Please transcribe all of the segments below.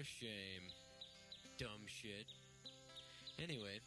a shame. Dumb shit. Anyway.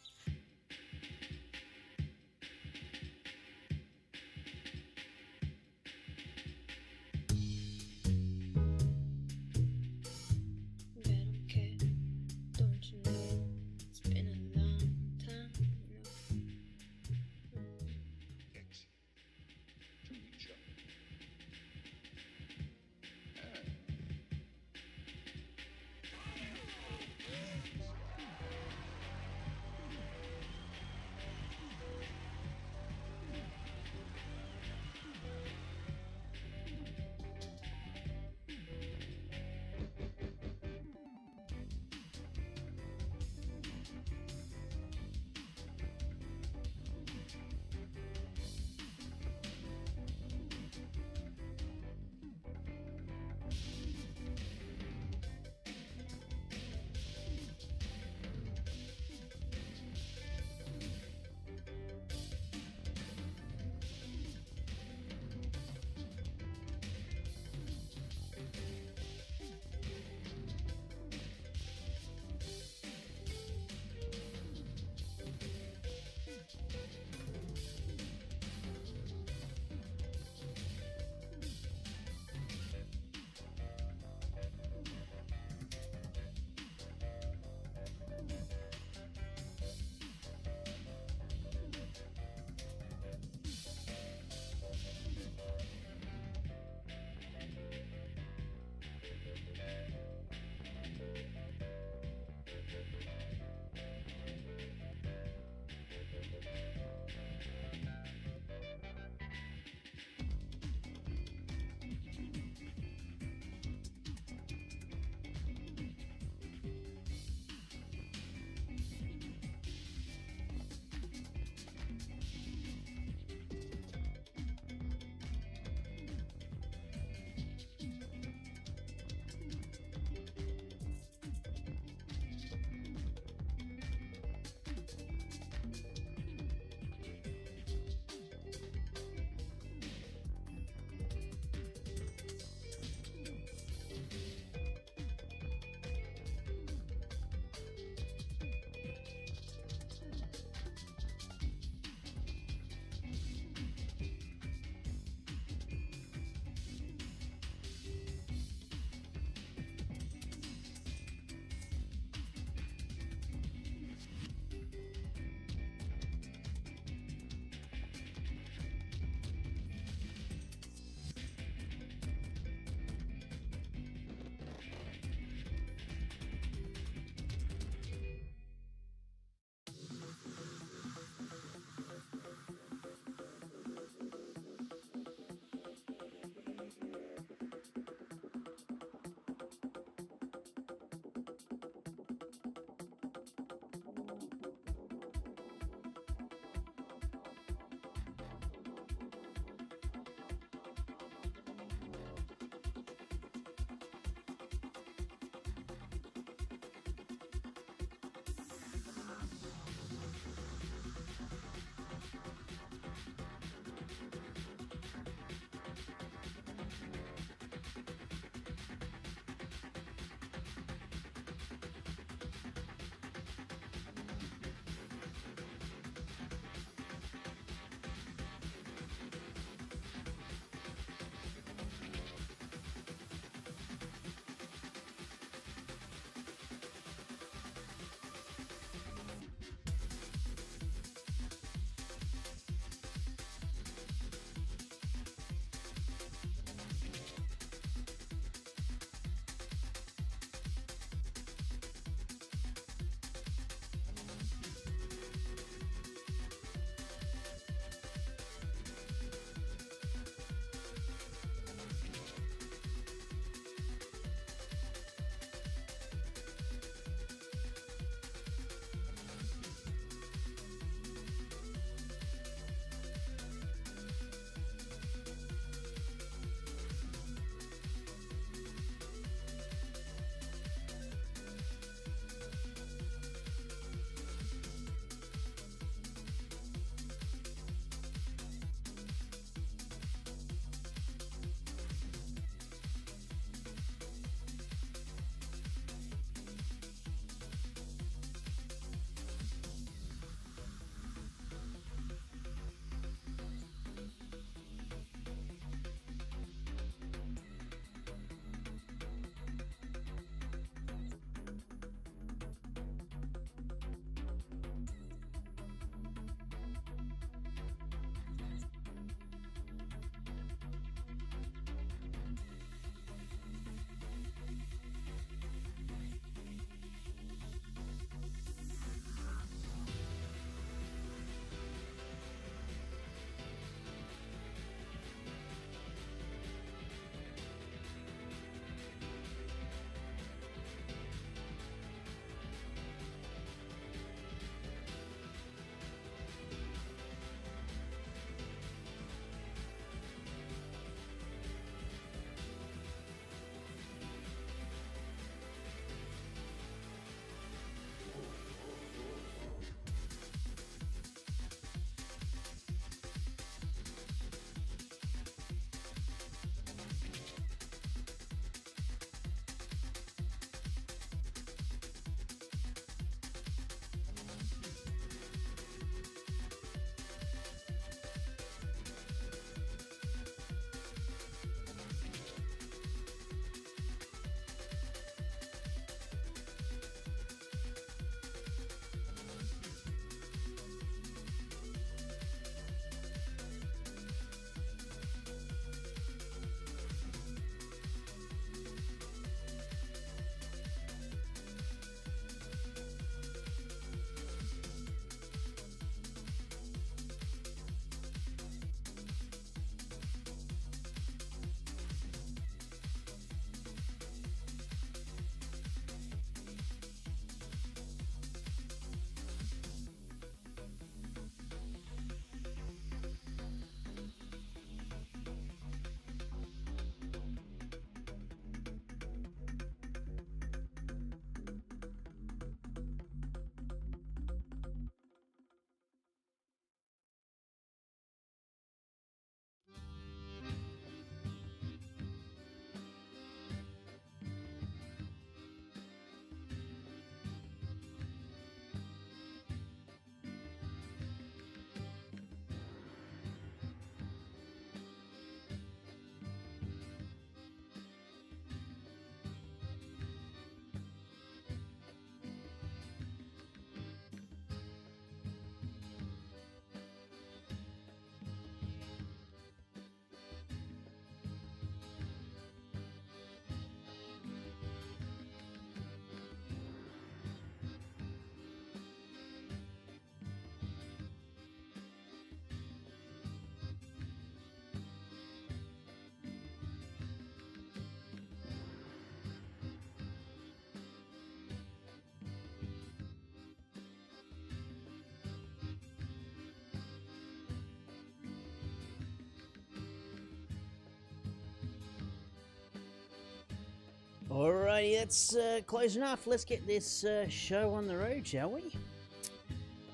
Alrighty, that's close enough. Let's get this show on the road, shall we?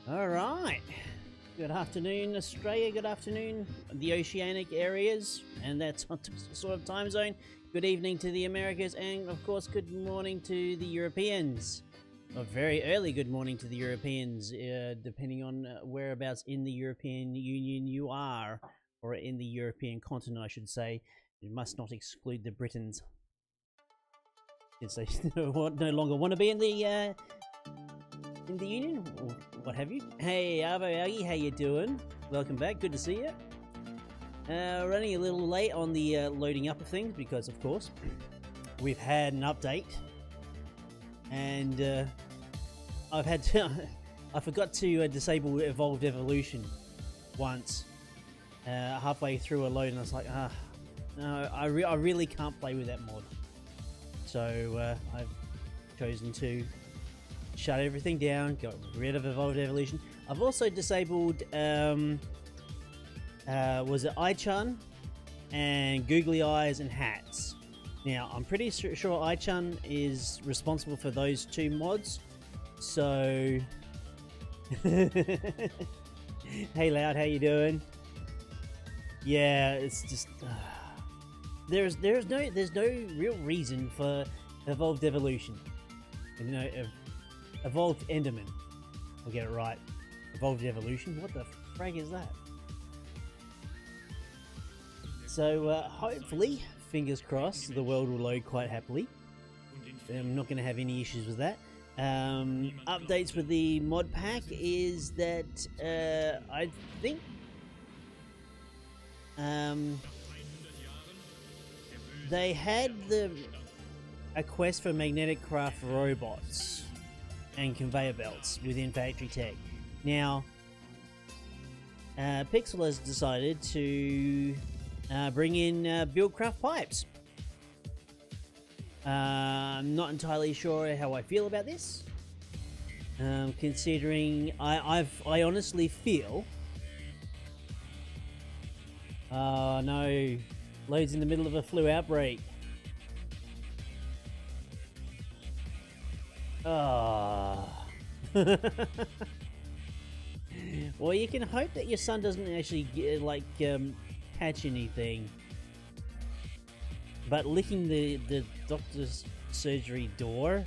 Alright. Good afternoon, Australia. Good afternoon, the oceanic areas. And that's sort of time zone. Good evening to the Americas. And, of course, good morning to the Europeans. A very early good morning to the Europeans, depending on whereabouts in the European Union you are. Or in the European continent, I should say. You must not exclude the Britons. Since they no longer want to be in the Union, or what have you. Hey, Arvo Augie, how you doing? Welcome back, good to see you. Running a little late on the loading up of things, because of course, we've had an update. And I've had to, I forgot to disable Evolved Evolution once. Halfway through a load, and I was like, no, I really can't play with that mod. So I've chosen to shut everything down, got rid of Evolved Evolution. I've also disabled, was it Ai-chan and Googly Eyes and Hats. Now, I'm pretty sure Ai-chan is responsible for those two mods, so... Hey Loud, how you doing? Yeah, it's just... There's no real reason for Evolved Evolution. You know, Evolved Enderman. I'll get it right. Evolved Evolution? What the frag is that? So, hopefully, fingers crossed, the world will load quite happily. I'm not going to have any issues with that. Updates with the mod pack is that, I think... they had a quest for magnetic craft robots and conveyor belts within Factory Tech. Now, Pixel has decided to bring in Buildcraft pipes. I'm not entirely sure how I feel about this, considering I honestly feel. Oh no. Loads in the middle of a flu outbreak. Ah. Well, you can hope that your son doesn't actually get, catch anything. But licking the doctor's surgery door.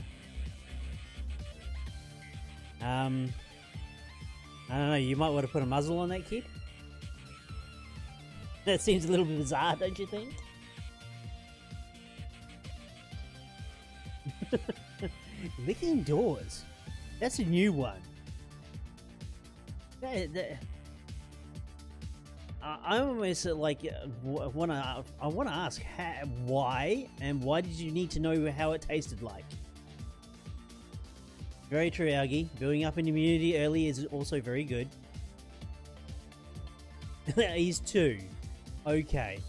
I don't know. You might want to put a muzzle on that kid. That seems a little bit bizarre, don't you think? Licking doors. That's a new one. I almost like I want to ask why, and why did you need to know how it tasted like? Very true, Augie. Building up an immunity early is also very good. He's 2. Okay.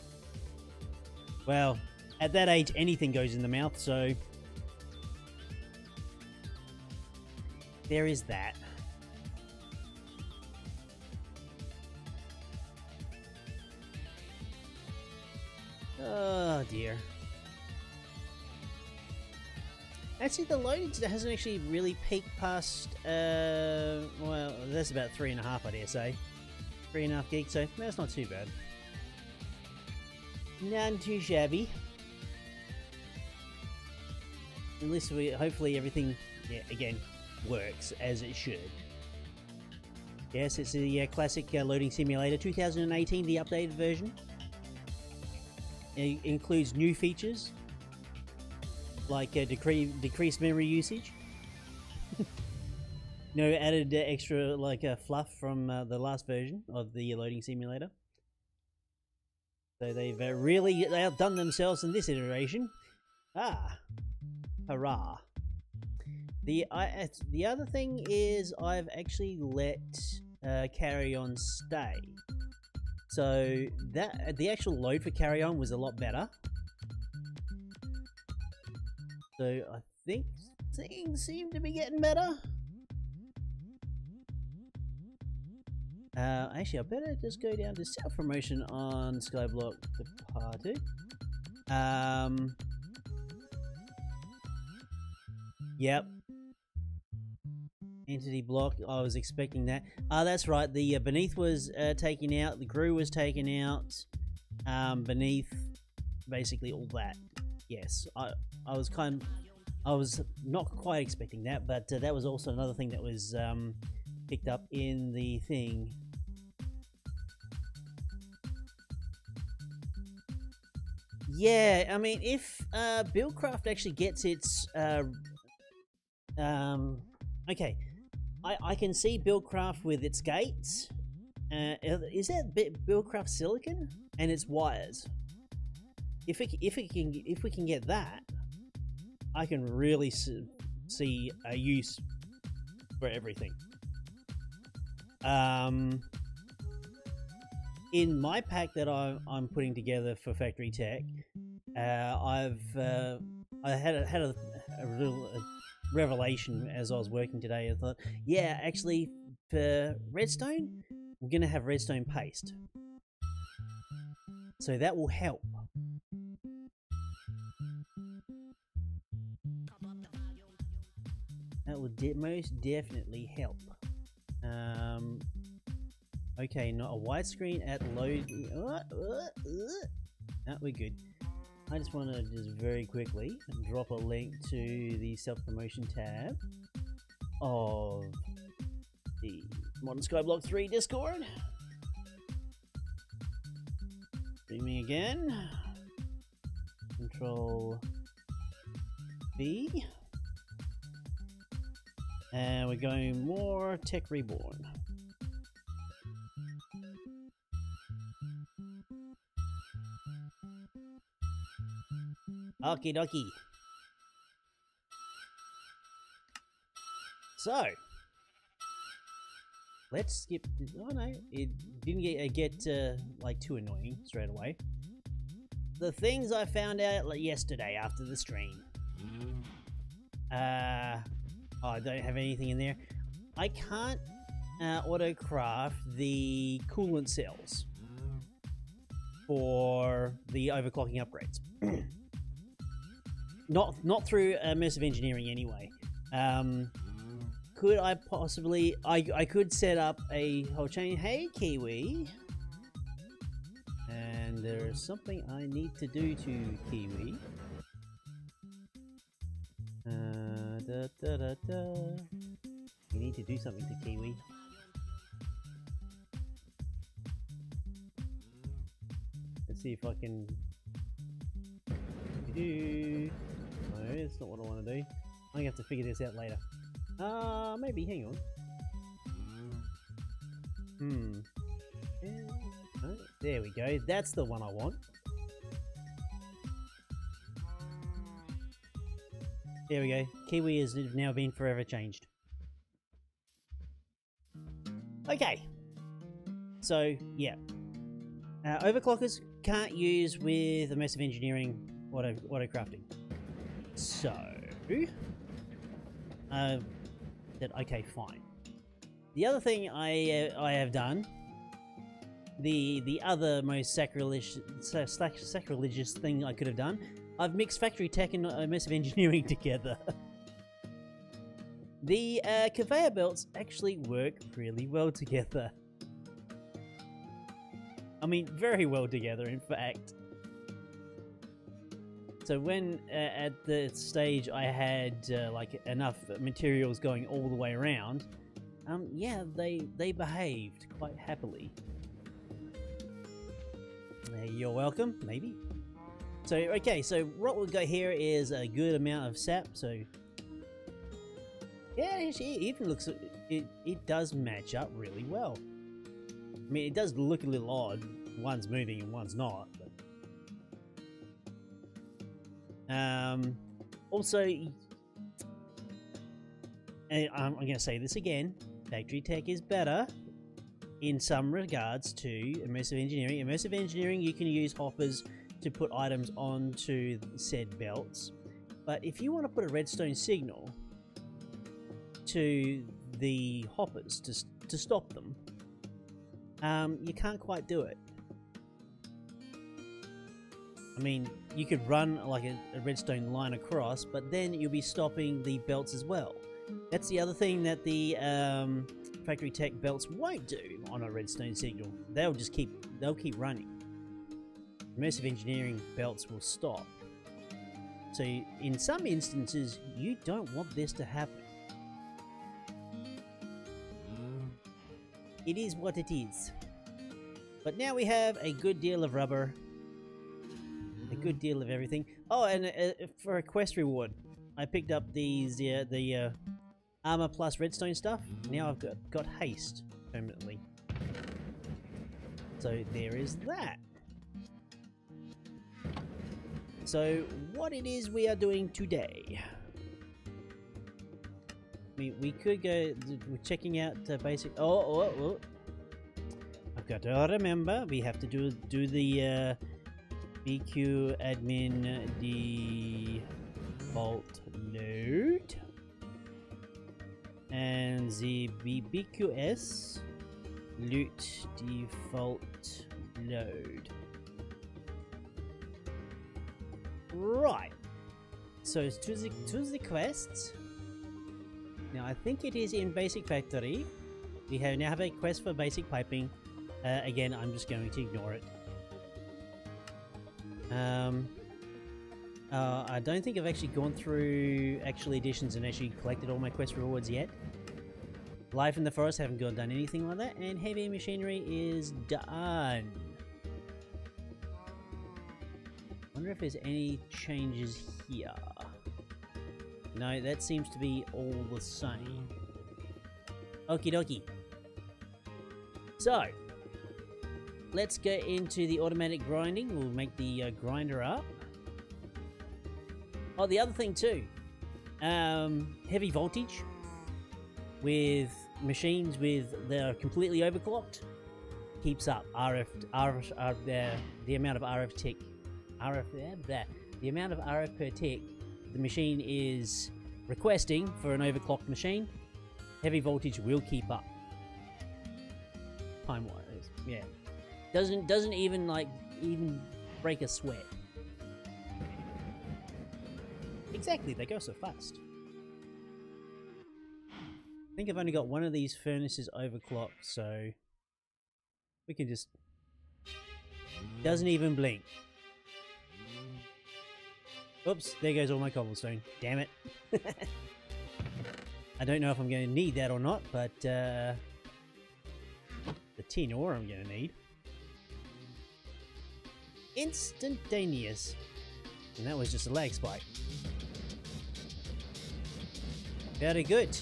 Well, at that age, anything goes in the mouth, so... there is that. Oh, dear. Actually, the loading hasn't actually really peaked past, well, that's about 3.5, I dare say. 3.5 gigs, so that's not too bad. None too shabby. At least hopefully everything, yeah, again, works as it should. Yes, it's the classic loading simulator 2018, the updated version. It includes new features like decreased memory usage. No added extra fluff from the last version of the loading simulator. So they've really outdone themselves in this iteration. Ah, hurrah! The other thing is I've actually let Carry On stay. So that the actual load for Carry On was a lot better. So I think things seem to be getting better. Actually, I better just go down to self-promotion on Skyblock Departed. Yep. Entity block. I was expecting that. That's right. The beneath was taken out. The GRU was taken out. Beneath, basically all that. Yes, I was not quite expecting that, but that was also another thing that was picked up in the thing. Yeah, I mean, if Buildcraft actually gets its okay, I can see Buildcraft with its gates. Is that Buildcraft silicon and its wires? If we can get that, I can really see a use for everything. In my pack that I'm putting together for Factory Tech, I had a real revelation as I was working today. I thought, yeah, actually, for redstone, we're gonna have redstone paste, so that will help. That would most definitely help. Okay, not a widescreen at load. No, we're good. I just want to very quickly drop a link to the self-promotion tab of the Modern Skyblock 3 Discord. Streaming again. Control V. And we're going more Tech Reborn. Okie dokie. So, let's skip. Oh no, it didn't get like too annoying straight away. The things I found out yesterday after the stream. Oh, I don't have anything in there. I can't auto-craft the coolant cells for the overclocking upgrades. Not through immersive engineering anyway. Could I possibly... I could set up a whole chain. Hey, Kiwi! And there's something I need to do to Kiwi. You need to do something to Kiwi. Let's see if I can... No, that's not what I want to do. I'm gonna have to figure this out later. Maybe, hang on. No, there we go. That's the one I want. There we go. Kiwi has now been forever changed. Okay. So, yeah. Overclockers can't use with immersive engineering auto crafting. So, said, okay, fine. The other thing I have done, the other most sacrilegious thing I could have done, I've mixed Factory Tech and immersive engineering together. The conveyor belts actually work really well together. I mean, very well together, in fact. So when at the stage I had like enough materials going all the way around, yeah, they behaved quite happily. You're welcome, maybe. So okay, so what we've got here is a good amount of sap. So yeah, it even looks it does match up really well. I mean, it does look a little odd. One's moving and one's not. But. Also, I'm going to say this again. Factory Tech is better in some regards to immersive engineering. Immersive engineering, you can use hoppers to put items onto said belts. But if you want to put a redstone signal to the hoppers to stop them, you can't quite do it. I mean, you could run like a redstone line across, but then you'll be stopping the belts as well. That's the other thing that the factory tech belts won't do on a redstone signal. They'll keep running. Immersive engineering belts will stop. So in some instances, you don't want this to happen. It is what it is. But now we have a good deal of rubber. A good deal of everything. Oh, and for a quest reward, I picked up these the armor plus redstone stuff. Now I've got haste permanently. So there is that. So what it is we are doing today? We could go. We're checking out basic. Oh! I've got to remember we have to do the BQ admin default load and the BQS loot default load. Right. So to the quests. Now I think it is in Basic Factory. We now have a quest for basic piping. Again, I'm just going to ignore it. I don't think I've actually gone through actual editions and actually collected all my quest rewards yet. Life in the Forest, haven't done anything like that, and Heavy Machinery is done. Wonder if there's any changes here. No, that seems to be all the same. Okie dokie. So, let's go into the automatic grinding. We'll make the grinder up. Oh, the other thing too. Heavy voltage with machines that are completely overclocked keeps up the amount of RF tick. The amount of RF per tick the machine is requesting for an overclocked machine. Heavy voltage will keep up. Time-wise, yeah. Doesn't even break a sweat. Exactly, they go so fast. I think I've only got one of these furnaces overclocked, so we can just... Doesn't even blink. Oops, there goes all my cobblestone. Damn it. I don't know if I'm going to need that or not, but the tin ore I'm going to need. Instantaneous. And that was just a lag spike. Very good.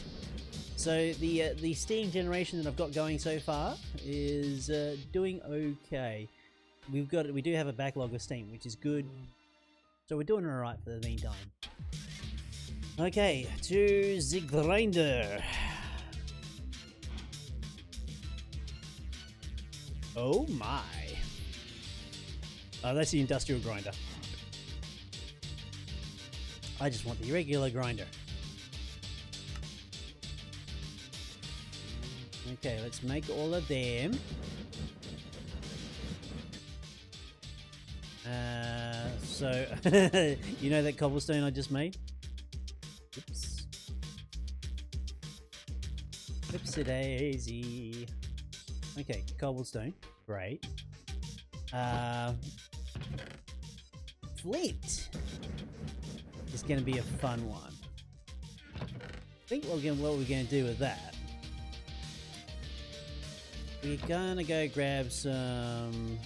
So the steam generation that I've got going so far is doing okay. We do have a backlog of steam, which is good. So we're doing alright for the meantime. Okay, to the grinder. Oh my. Oh, that's the industrial grinder. I just want the regular grinder. Okay, let's make all of them. So, you know that cobblestone I just made? Oops. Oopsie daisy. Okay, cobblestone. Great. Flint is going to be a fun one. I think what we're going to do with that. We're going to go grab some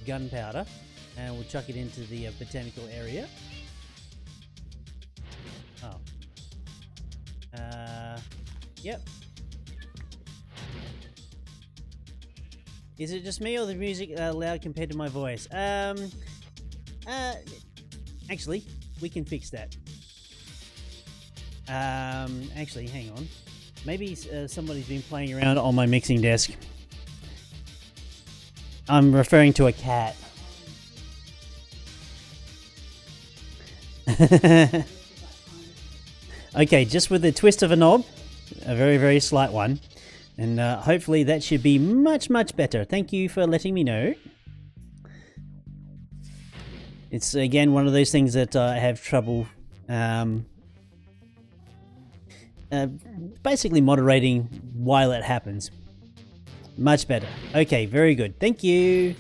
gunpowder and we'll chuck it into the botanical area. Oh. Yep. Is it just me or the music loud compared to my voice? Actually, we can fix that. Actually, hang on. Maybe somebody's been playing around on my mixing desk. I'm referring to a cat. Okay, just with a twist of a knob, a very, very slight one, and hopefully that should be much, much better. Thank you for letting me know. It's again one of those things that I have trouble basically moderating while it happens. Much better. Okay, very good. Thank you.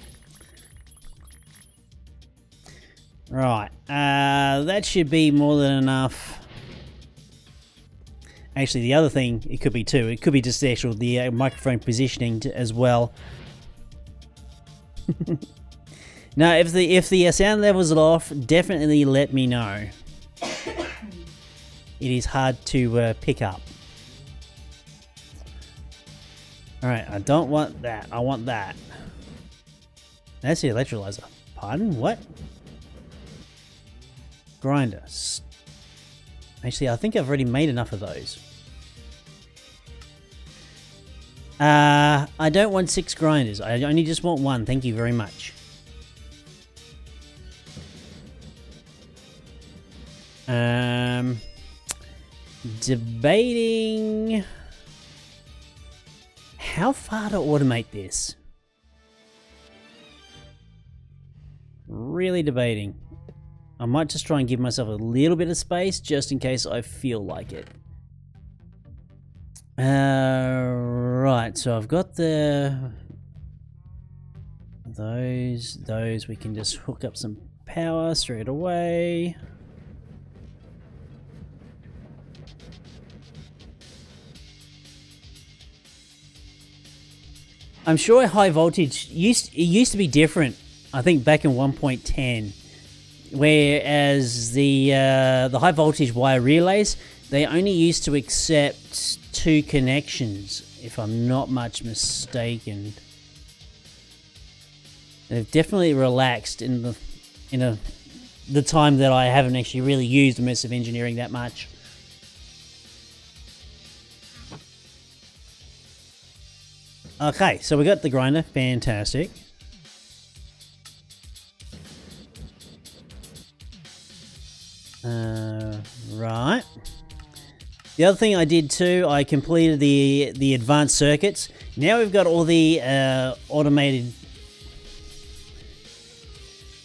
Right, that should be more than enough. Actually, the other thing, it could be too. It could be just the microphone positioning as well. Now, if the sound levels are off, definitely let me know. It is hard to pick up. Alright, I don't want that. I want that. That's the electrolyzer. Pardon? What? Grinder. Actually, I think I've already made enough of those. I don't want 6 grinders. I only just want 1. Thank you very much. Debating how far to automate this. Really debating. I might just try and give myself a little bit of space just in case I feel like it. Right, so I've got those we can just hook up some power straight away. I'm sure high voltage used to be different. I think back in 1.10, whereas the high voltage wire relays, they only used to accept 2 connections, if I'm not much mistaken. They've definitely relaxed in the time that I haven't actually really used immersive engineering that much. Okay, so we got the grinder. Fantastic. Right. The other thing I did too, I completed the advanced circuits. Now we've got all the automated.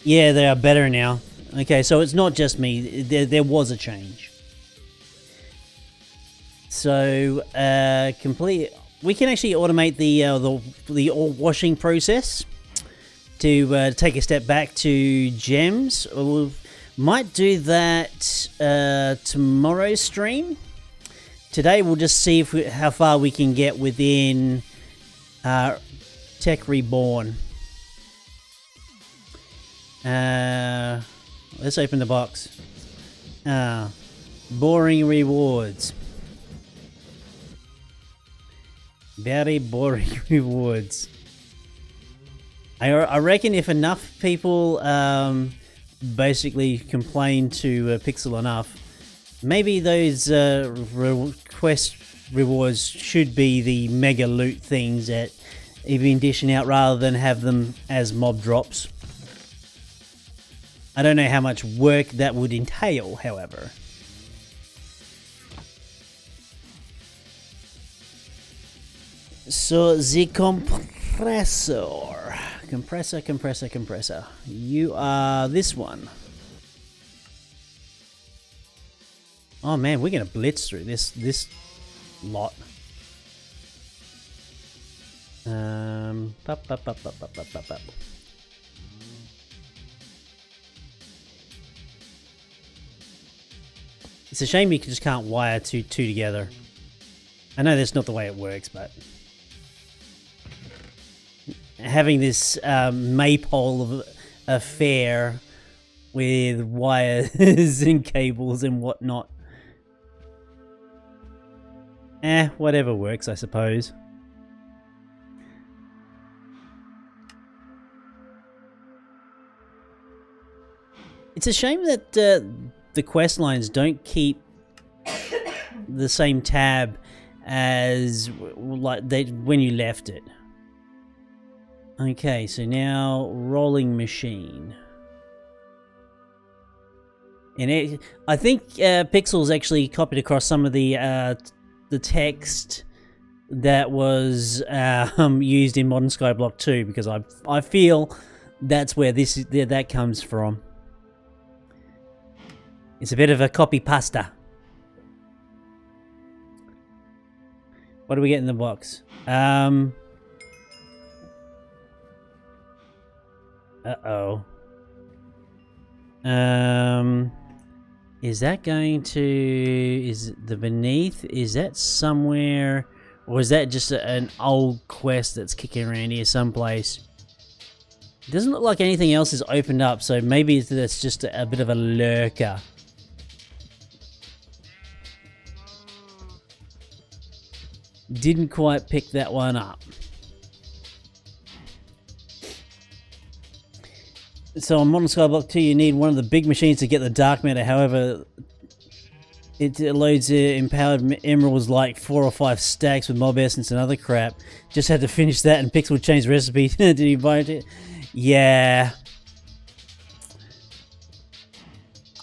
Yeah, they are better now. Okay, so it's not just me. There was a change. So complete. We can actually automate the ore washing process to take a step back to gems. We might do that tomorrow's stream. Today we'll just see how far we can get within Tech Reborn. Let's open the box. Boring rewards. Very boring rewards. I reckon if enough people basically complain to Pixel enough, maybe those quest rewards should be the mega loot things that you've been dishing out rather than have them as mob drops. I don't know how much work that would entail, however. So the compressor. You are this one. Oh man, we're gonna blitz through this lot. It's a shame you just can't wire two together. I know that's not the way it works, but having this maypole affair with wires and cables and whatnot. Whatever works, I suppose. It's a shame that the quest lines don't keep the same tab as like when you left it. Okay, so now rolling machine. And I think Pixel's actually copied across some of the text that was used in modern Skyblock 2, because I feel that's where that comes from. It's a bit of a copy pasta. What do we get in the box? Uh-oh. Is that going to... Is the beneath? Is that somewhere... Or is that just an old quest that's kicking around here someplace? It doesn't look like anything else is opened up, so maybe that's just a bit of a lurker. Didn't quite pick that one up. So on Modern Skyblock 2, you need one of the big machines to get the dark matter. However, it loads empowered emeralds like 4 or 5 stacks with mob essence and other crap. Just had to finish that and Pixel changed recipe. Did you buy it? Yeah.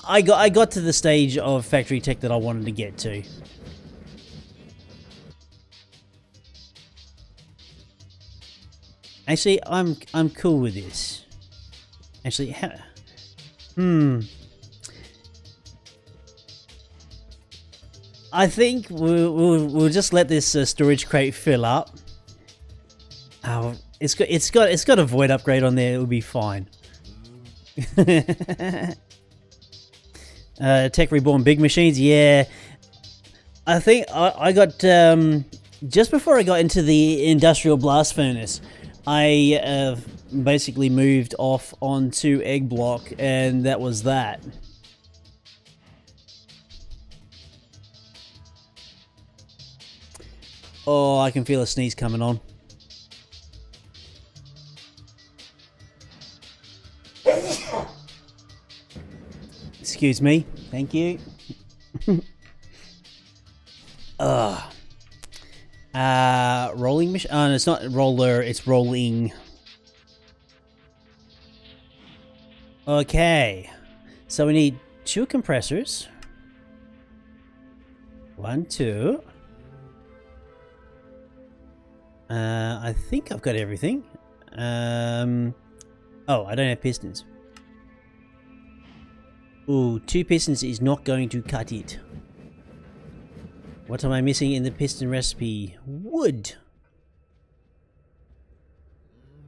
I got to the stage of factory tech that I wanted to get to. Actually, I'm cool with this. Actually, I think we'll just let this storage crate fill up. Oh, it's got a void upgrade on there. It'll be fine. Tech Reborn big machines, yeah. I think I got just before I got into the industrial blast furnace. I basically moved off onto Egg Block, and that was that. Oh, I can feel a sneeze coming on. Excuse me. Thank you. Ugh. Rolling machine. Oh, no, it's not roller, it's rolling. Okay. So we need 2 compressors. 1, 2. I think I've got everything. Oh, I don't have pistons. Ooh, 2 pistons is not going to cut it. What am I missing in the piston recipe? Wood.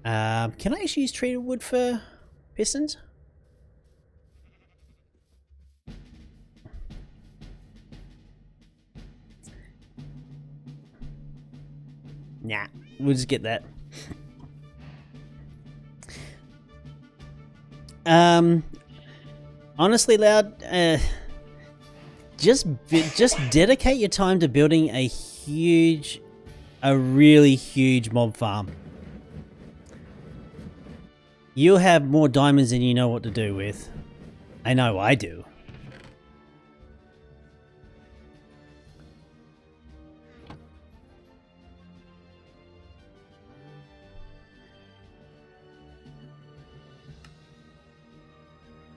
Can I actually use treated wood for pistons? Nah, we'll just get that. Honestly, Loud, just dedicate your time to building a really huge mob farm. You'll have more diamonds than you know what to do with. I know I do.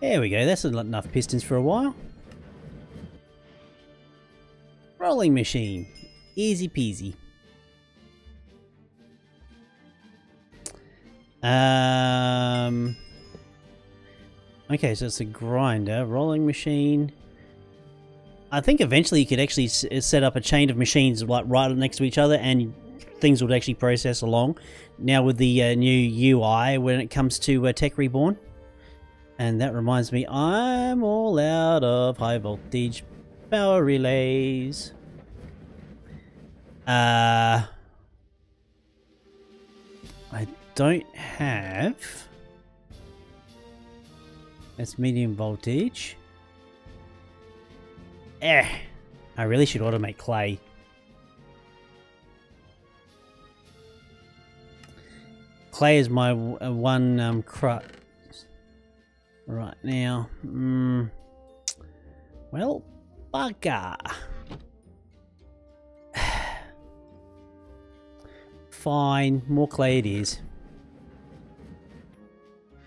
There we go, that's enough pistons for a while. Rolling machine. Easy peasy. Okay, so it's a grinder, rolling machine. I think eventually you could actually set up a chain of machines like right next to each other and things would actually process along. Now with the new UI when it comes to Tech Reborn. And that reminds me, I'm all out of high voltage power relays. I don't have. That's medium voltage. I really should automate clay. Clay is my one crutch. Right now, well, bugger. Fine, more clay it is.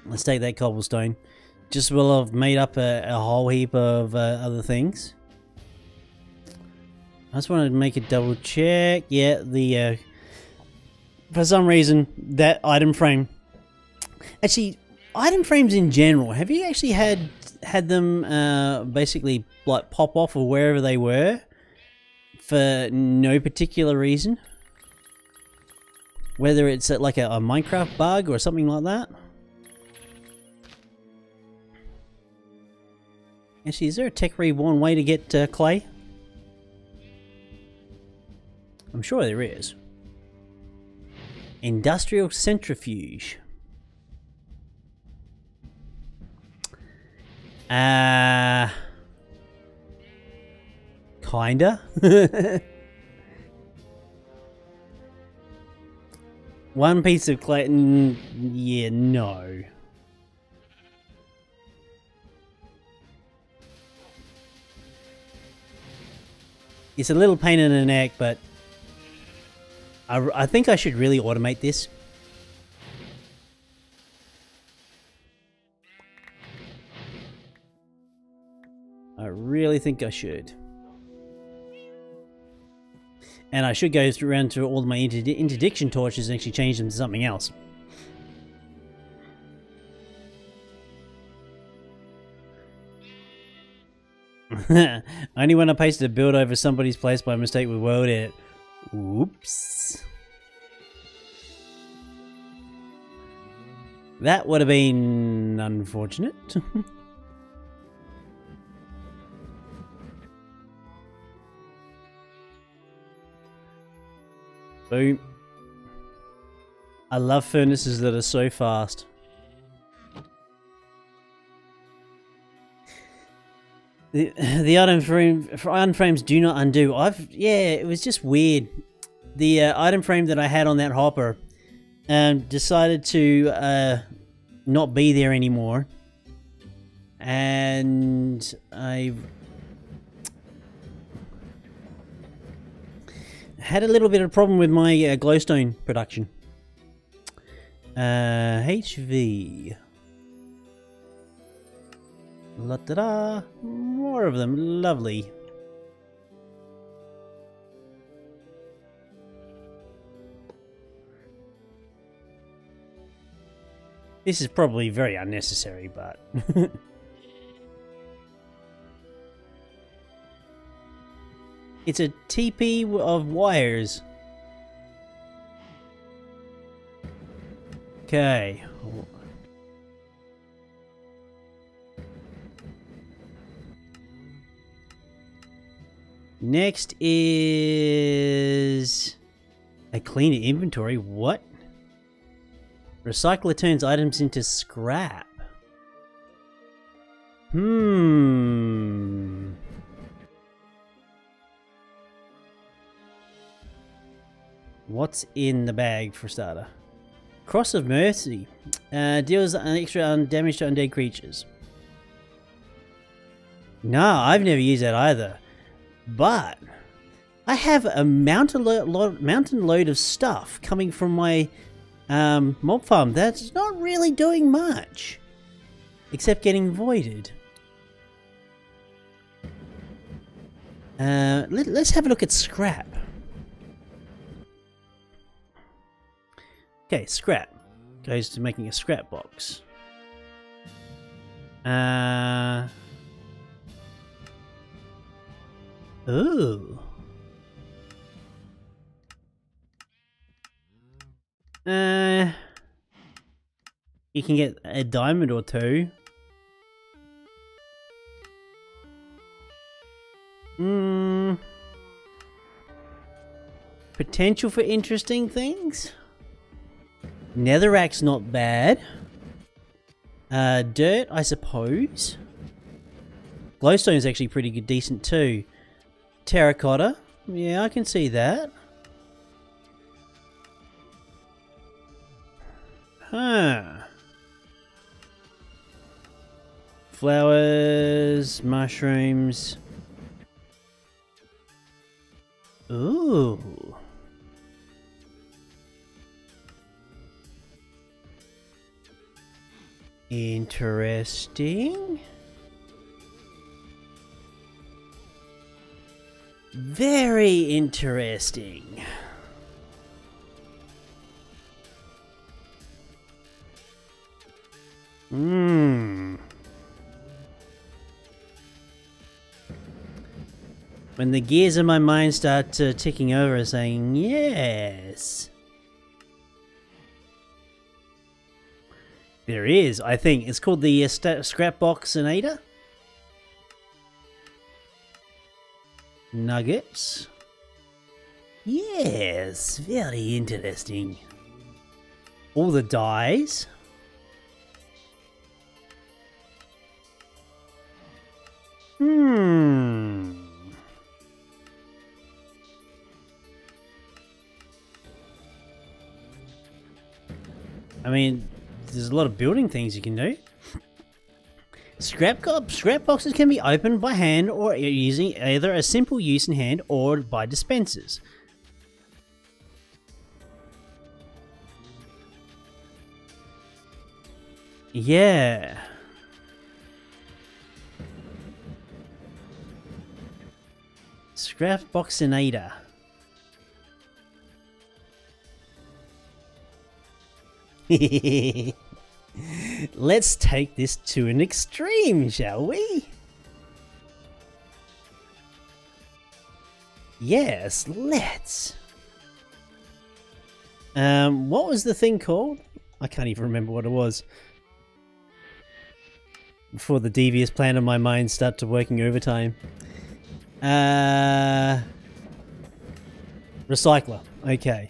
Let's take that cobblestone. Just will have made up a whole heap of other things. I just wanted to make a double check. Yeah, the for some reason that item frame. Actually, item frames in general. Have you actually had had them basically like pop off or wherever they were for no particular reason. Whether it's like a Minecraft bug or something like that. Actually, is there a Tech Reborn way to get clay? I'm sure there is. Industrial centrifuge. Kinda. One piece of clay. Yeah, no. It's a little pain in the neck, but I think I should really automate this. I really think I should. And I should go around through all my interdiction torches and actually change them to something else. Only when I pasted a build over somebody's place by mistake with world edit. Oops. That would have been unfortunate. Boom. I love furnaces that are so fast. The item frames do not undo. Yeah, it was just weird. The item frame that I had on that hopper decided to not be there anymore, and I had a little bit of a problem with my glowstone production. HV. La-da-da! More of them. Lovely. This is probably very unnecessary, but... It's a TP of wires. Okay. Next is a cleaner inventory. What? Recycler turns items into scrap. What's in the bag for starter? Cross of Mercy. Deals an extra damage to undead creatures. No, I've never used that either. But I have a mountain load of stuff coming from my mob farm that's not really doing much, except getting voided. Let's have a look at scrap. Okay, scrap goes to making a scrap box. Ooh. You can get a diamond or two. Potential for interesting things. Netherrack's not bad. Dirt, I suppose. Glowstone is actually pretty good, decent too. Terracotta, yeah, I can see that. Huh. Flowers, mushrooms. Ooh. Interesting. Very interesting. When the gears in my mind start ticking over, saying yes. There is, I think. It's called the Scrapbox Sonata. Nuggets. Yes, very interesting. All the dies. I mean, there's a lot of building things you can do. Scrap boxes can be opened by hand or using either a simple use in hand or by dispensers. Yeah. Scrapboxinator. Let's take this to an extreme, shall we? Yes, let's. What was the thing called? I can't even remember what it was. Before the devious plan of my mind started working overtime. Recycler. Okay.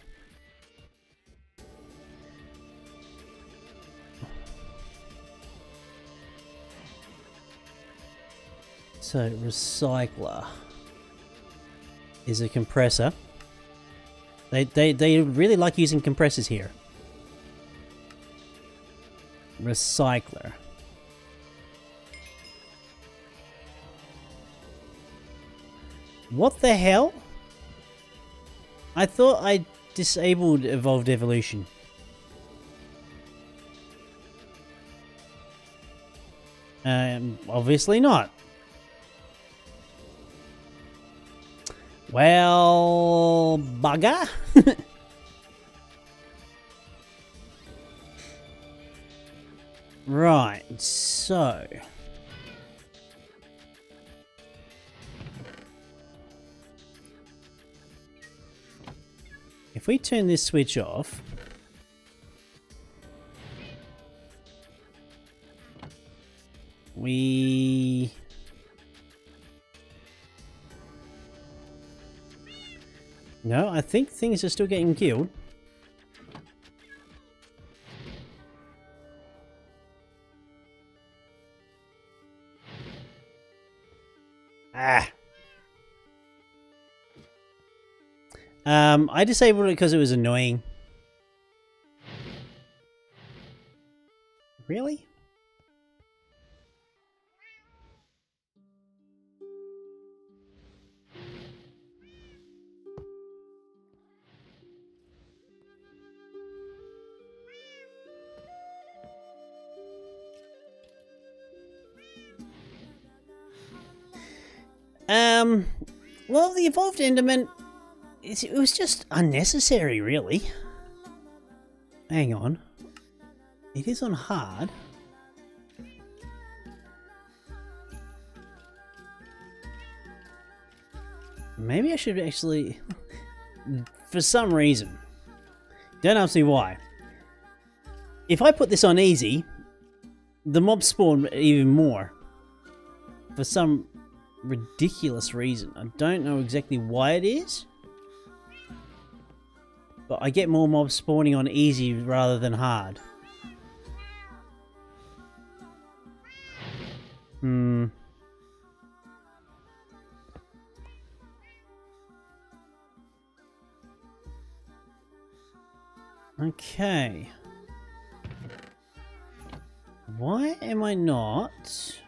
So, recycler is a compressor. They really like using compressors here. Recycler. What the hell? I thought I disabled evolved evolution. Obviously not. Well, bugger. Right, so... if we turn this switch off... we... no, I think things are still getting killed. Ah. I disabled it because it was annoying. Really? Well, the evolved Enderman, it was just unnecessary, really. Hang on. It is on hard. Maybe I should actually... for some reason. Don't ask me why. If I put this on easy, the mobs spawn even more. For some ridiculous reason. I don't know exactly why it is. But I get more mobs spawning on easy rather than hard. Okay. Why am I not...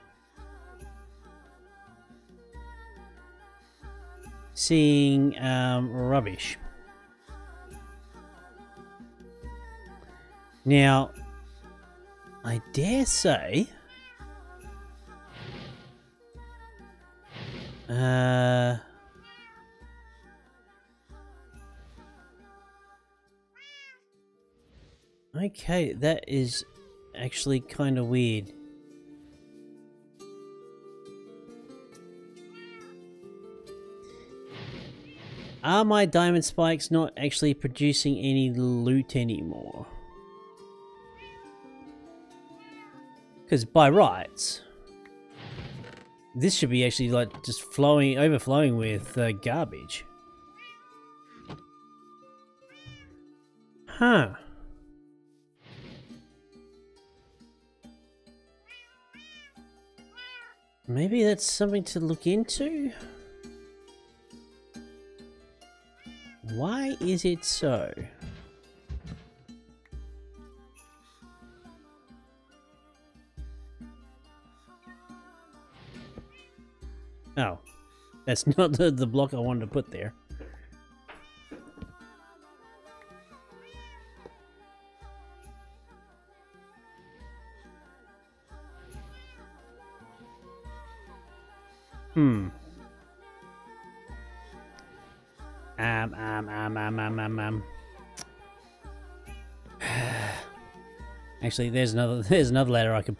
seeing rubbish? Now, I dare say... okay, that is actually kind of weird. Are my diamond spikes not actually producing any loot anymore? Because by rights, this should be actually like just overflowing with garbage. Huh. Maybe that's something to look into? Why is it so? Oh, that's not the block I wanted to put there. Hmm. Actually, there's another ladder I could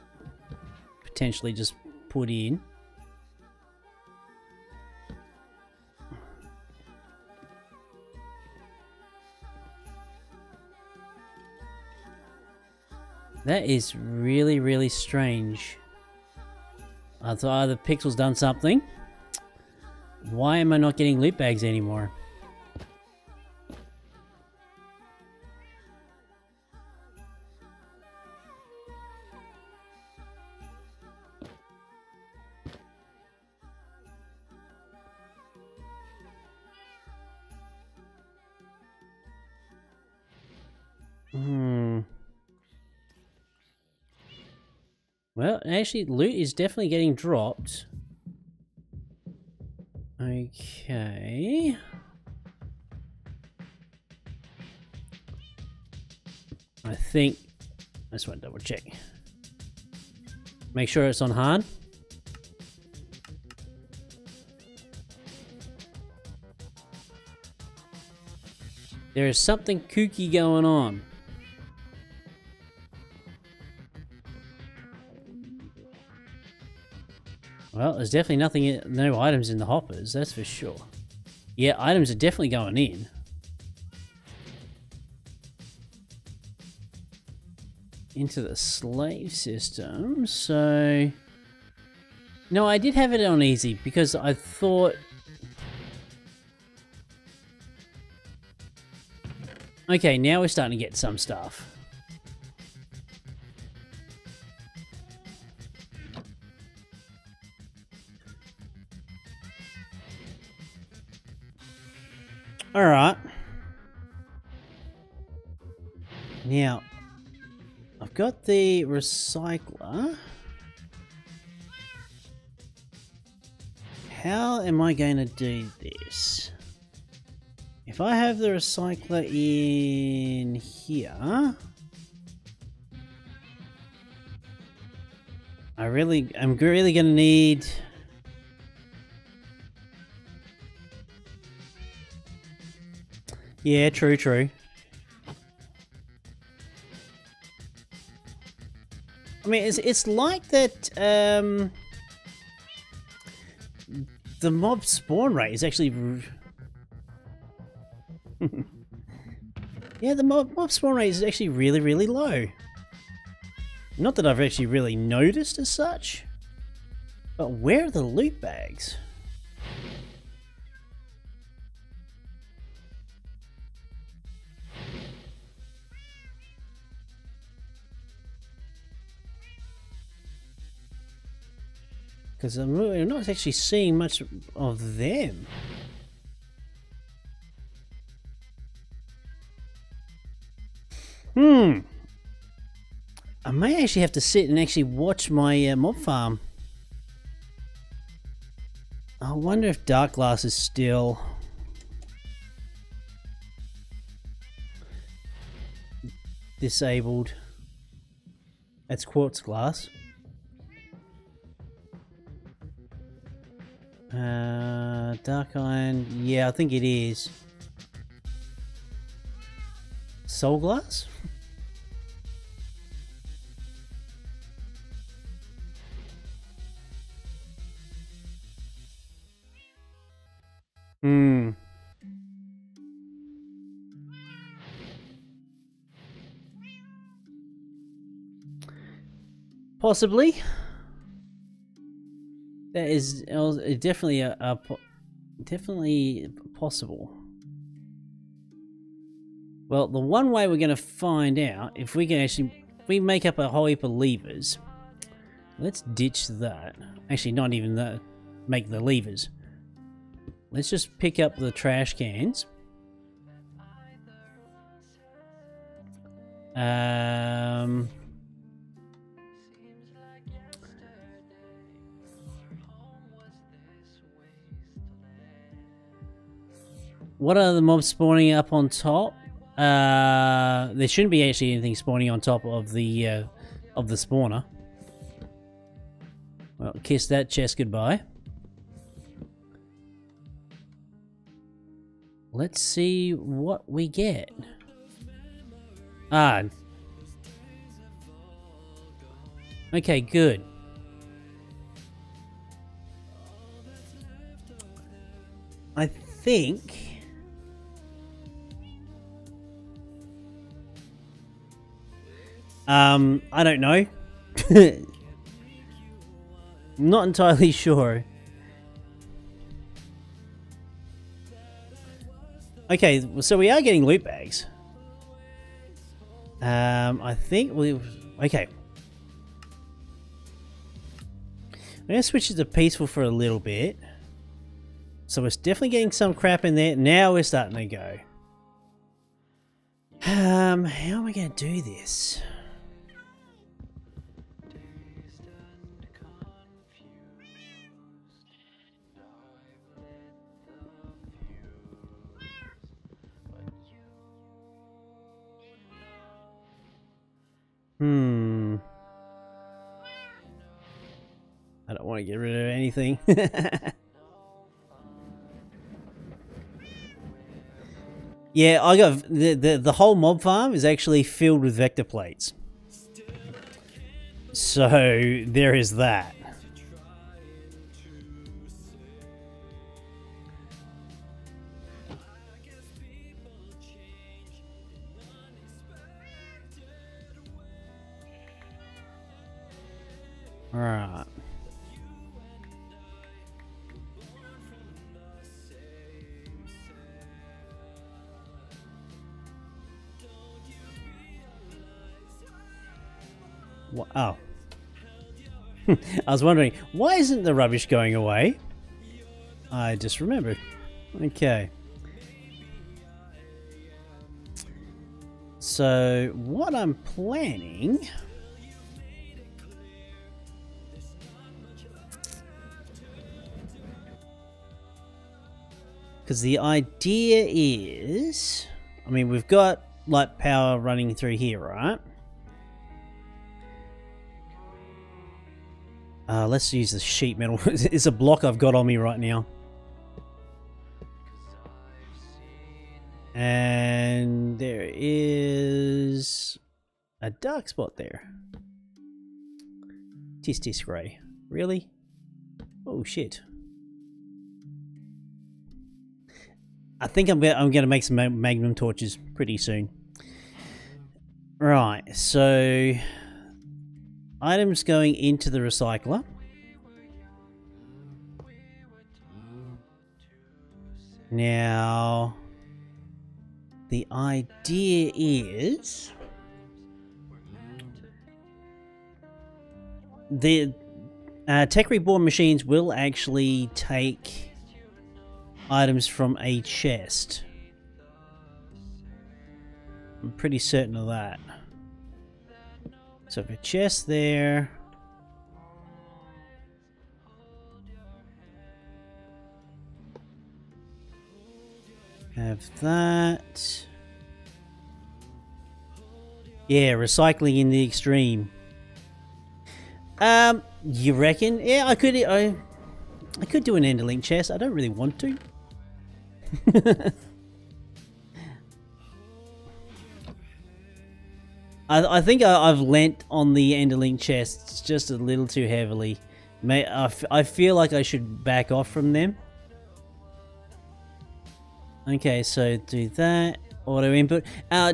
potentially just put in. That is really, really strange. I thought either Pixel's done something. Why am I not getting loot bags anymore? Well, actually, loot is definitely getting dropped. Okay. I think... I just want to double check. Make sure it's on hard. There is something kooky going on. Well, there's definitely no items in the hoppers, that's for sure. Yeah, items are definitely going in. Into the slave system, so... No, I did have it on easy, because I thought... Okay, now we're starting to get some stuff. Alright. Now, I've got the recycler. How am I going to do this? If I have the recycler in here... I'm really going to need... Yeah, true. I mean, it's like that, the mob spawn rate is actually... Yeah, the mob spawn rate is actually really, really low. Not that I've actually really noticed as such. But where are the loot bags? Because I'm not actually seeing much of them. I may actually have to sit and actually watch my mob farm. I wonder if Dark Glass is still... disabled. That's Quartz Glass. Dark Iron, yeah, I think it is. Soul Glass? Possibly. That is definitely definitely possible. Well, the one way we're going to find out if we can actually, if we make up a whole heap of levers. Let's ditch that. Actually, not even that. Make the levers. Let's just pick up the trash cans. What are the mobs spawning up on top? There shouldn't be actually anything spawning on top of the spawner. Well, kiss that chest goodbye. Let's see what we get. Ah. Okay, good. I think... I don't know. Not entirely sure. Okay, so we are getting loot bags. I think we... Okay. I'm going to switch it to peaceful for a little bit. So we're definitely getting some crap in there. Now we're starting to go. How am I going to do this? I don't want to get rid of anything. Yeah, I got the whole mob farm is actually filled with vector plates. So there is that. Alright. Oh. I was wondering, why isn't the rubbish going away? I just remembered. Okay. So, what I'm planning... Because the idea is... I mean, we've got light power running through here, right? Let's use the sheet metal. It's a block I've got on me right now. And there is a dark spot there. Tis grey. Really? Oh shit. I think I'm gonna make some magnum torches pretty soon. Right, so items going into the recycler. Now, the idea is the Tech Reborn machines will actually take items from a chest. I'm pretty certain of that. So if a chest there. Have that. Yeah, recycling in the extreme. You reckon? Yeah, I could do an enderlink chest. I don't really want to. I think I've lent on the enderlink chests just a little too heavily. I feel like I should back off from them. Okay, so do that. Auto input.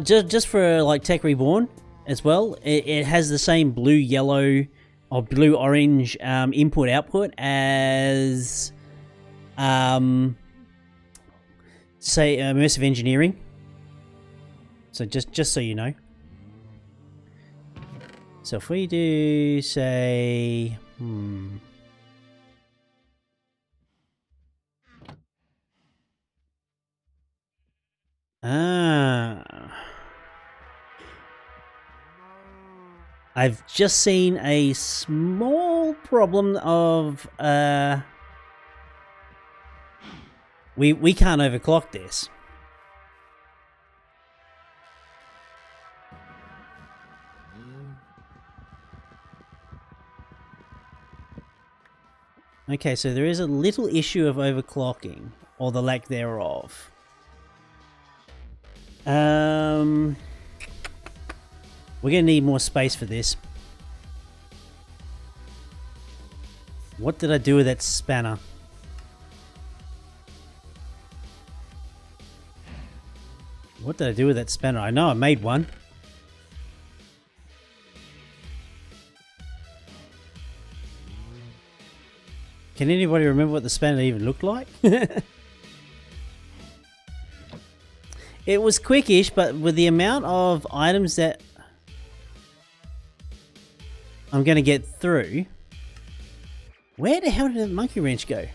Just for like Tech Reborn as well. It has the same blue yellow or blue-orange input-output as, say, immersive engineering. So just so you know. So if we do, say, I've just seen a small problem of, we can't overclock this. Okay, so there is a little issue of overclocking, or the lack thereof. We're gonna need more space for this. What did I do with that spanner? What did I do with that spanner? I know I made one. Can anybody remember what the spanner even looked like? It was quickish, but with the amount of items that I'm going to get through... Where the hell did the monkey wrench go?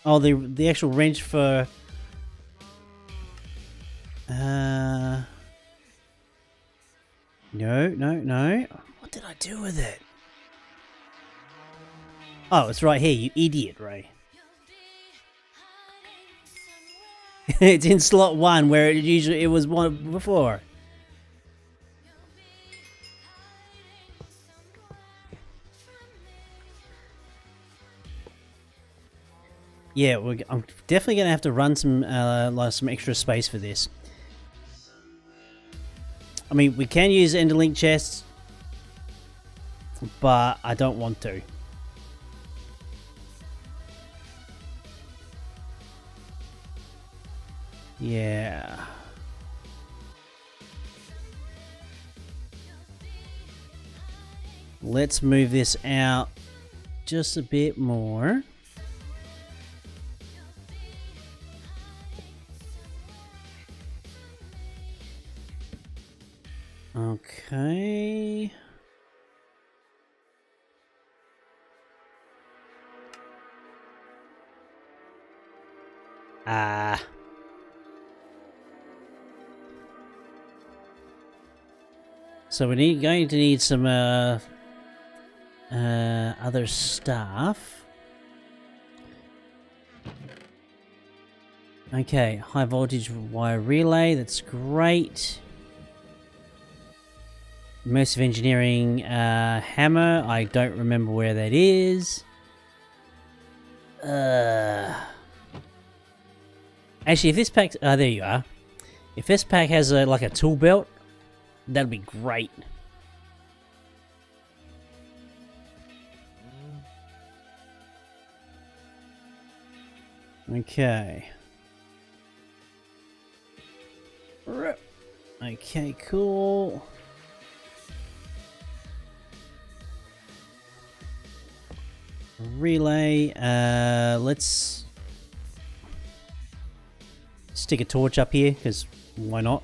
Oh, the actual wrench for... No. What did I do with it? Oh, it's right here, you idiot, Ray. It's in slot 1 where it was one before. Yeah, I'm definitely gonna have to run some extra space for this. I mean, we can use Enderlink chests, but I don't want to. Yeah. Let's move this out just a bit more. Okay. So we're going to need some other stuff. Okay, high voltage wire relay, that's great. Immersive engineering hammer, I don't remember where that is. Actually, if this pack... there you are. If this pack has like a tool belt, that'd be great. Okay. Okay, cool. Relay, let's stick a torch up here, because why not?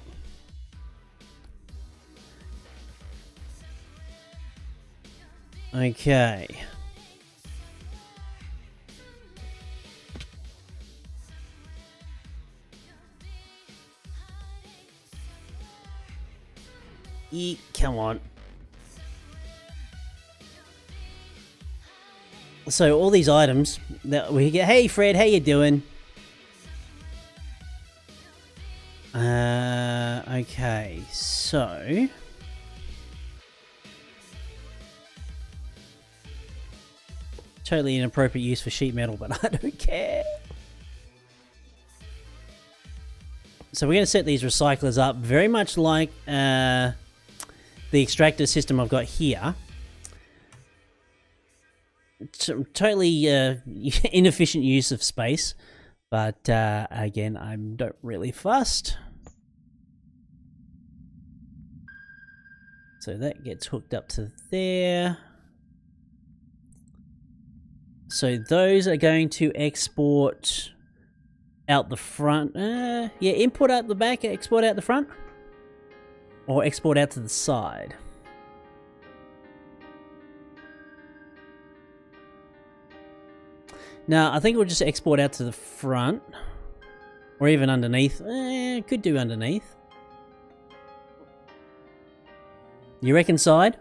Okay. Come on. So all these items that we get. Hey Fred, how you doing? Okay, so totally inappropriate use for sheet metal, but I don't care. So we're going to set these recyclers up very much like the extractor system I've got here. Totally inefficient use of space, but again, I don't really fussed. So that gets hooked up to there. So those are going to export out the front. Yeah, import out the back, export out the front. Or export out to the side. Now, I think we'll just export out to the front. Or even underneath. Could do underneath. You reckon side?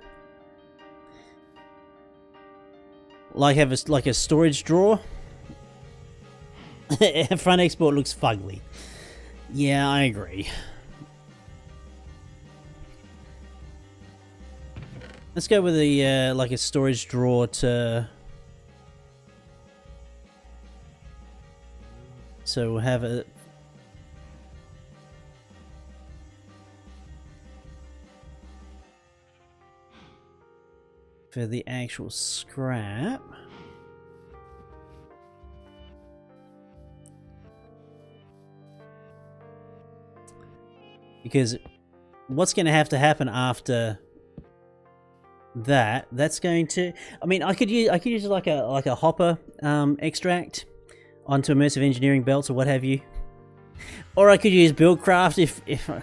Like have a storage drawer? Front export looks fugly. Yeah, I agree. Let's go with a like a storage drawer to. So we'll have a. For the actual scrap. Because what's going to happen after that? That's going to. I mean, I could use like a hopper extract onto immersive engineering belts or what have you, or I could use Buildcraft if I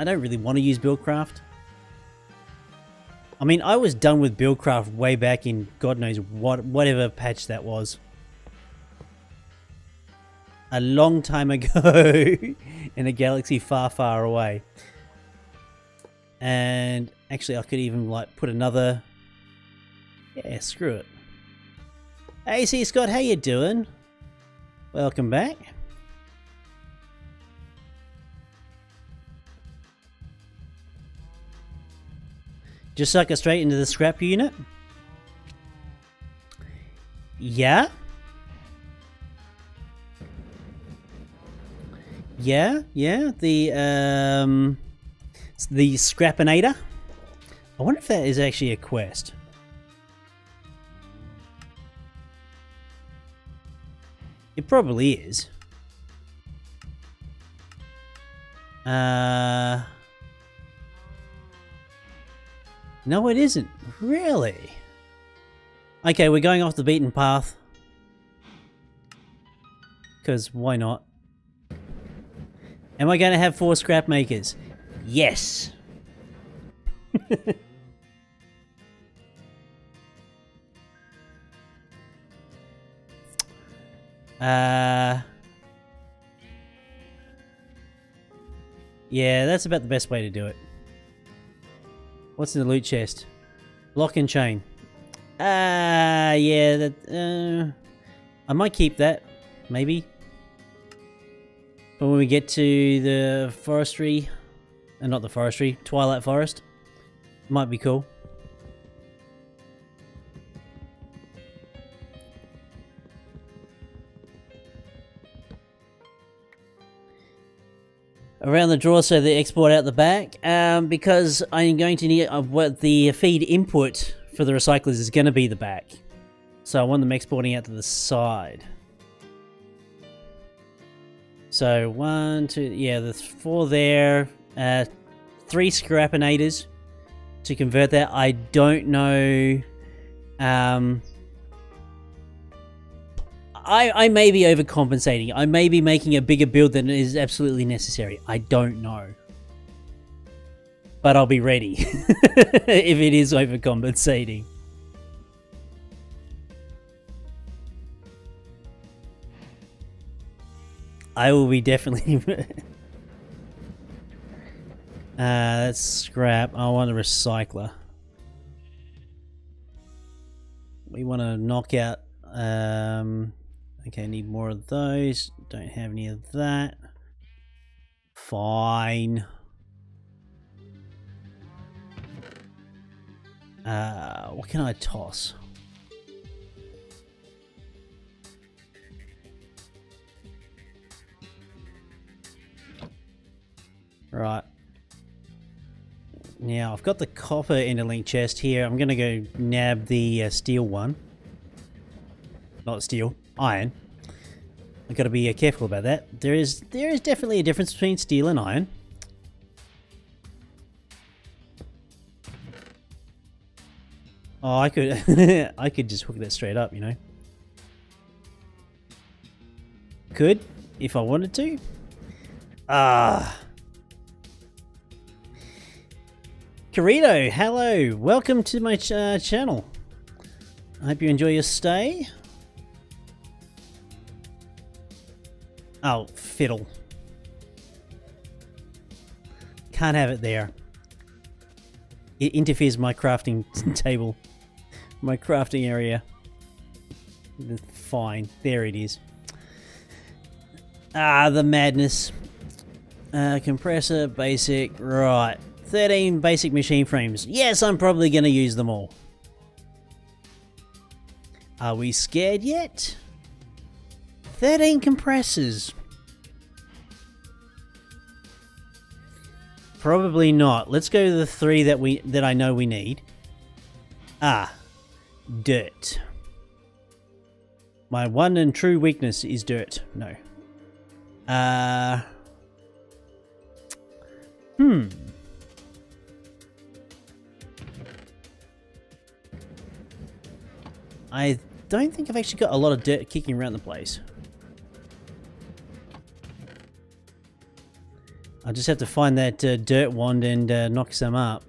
don't really want to use Buildcraft. I mean, I was done with Buildcraft way back in God knows whatever patch that was. A long time ago in a galaxy far, far away. And actually I could even like put another... Yeah, screw it. Hey, C. Scott, how you doing? Welcome back. Just suck it straight into the scrap unit? Yeah? Yeah, the Scrappinator. I wonder if that is actually a quest. It probably is. No, it isn't. Really? Okay, we're going off the beaten path. Because why not? Am I going to have 4 scrap makers? Yes! Yeah, that's about the best way to do it. What's in the loot chest? Lock and chain. Yeah, that, I might keep that, maybe. But when we get to the forestry, not the forestry, Twilight Forest, might be cool. Around the drawer so they export out the back, because I'm going to need what the feed input for the recyclers is going to be the back. So I want them exporting out to the side. So 1, 2, yeah, there's 4 there, 3 Scrappinators to convert that. I don't know, I may be overcompensating. I may be making a bigger build than is absolutely necessary. I don't know. But I'll be ready if it is overcompensating. I will be definitely... that's scrap. I want a recycler. We want to knock out... okay, need more of those. Don't have any of that. Fine. What can I toss? Right. Now, I've got the copper interlink chest here. I'm going to go nab the steel one. Not steel, iron. I've got to be careful about that. There is definitely a difference between steel and iron. Oh, I could I could just hook that straight up, you know. Could, if I wanted to. Ah. Corito, hello. Welcome to my channel. I hope you enjoy your stay. Oh, fiddle. Can't have it there. It interferes with my crafting table. My crafting area. Fine. There it is. Ah, the madness. Compressor, basic, right. 13 basic machine frames. Yes, I'm probably going to use them all. Are we scared yet? 13 compressors. Probably not. Let's go to the 3 that I know we need. Ah, dirt. My one and true weakness is dirt. No. I don't think I've actually got a lot of dirt kicking around the place. I just have to find that dirt wand and knock some up.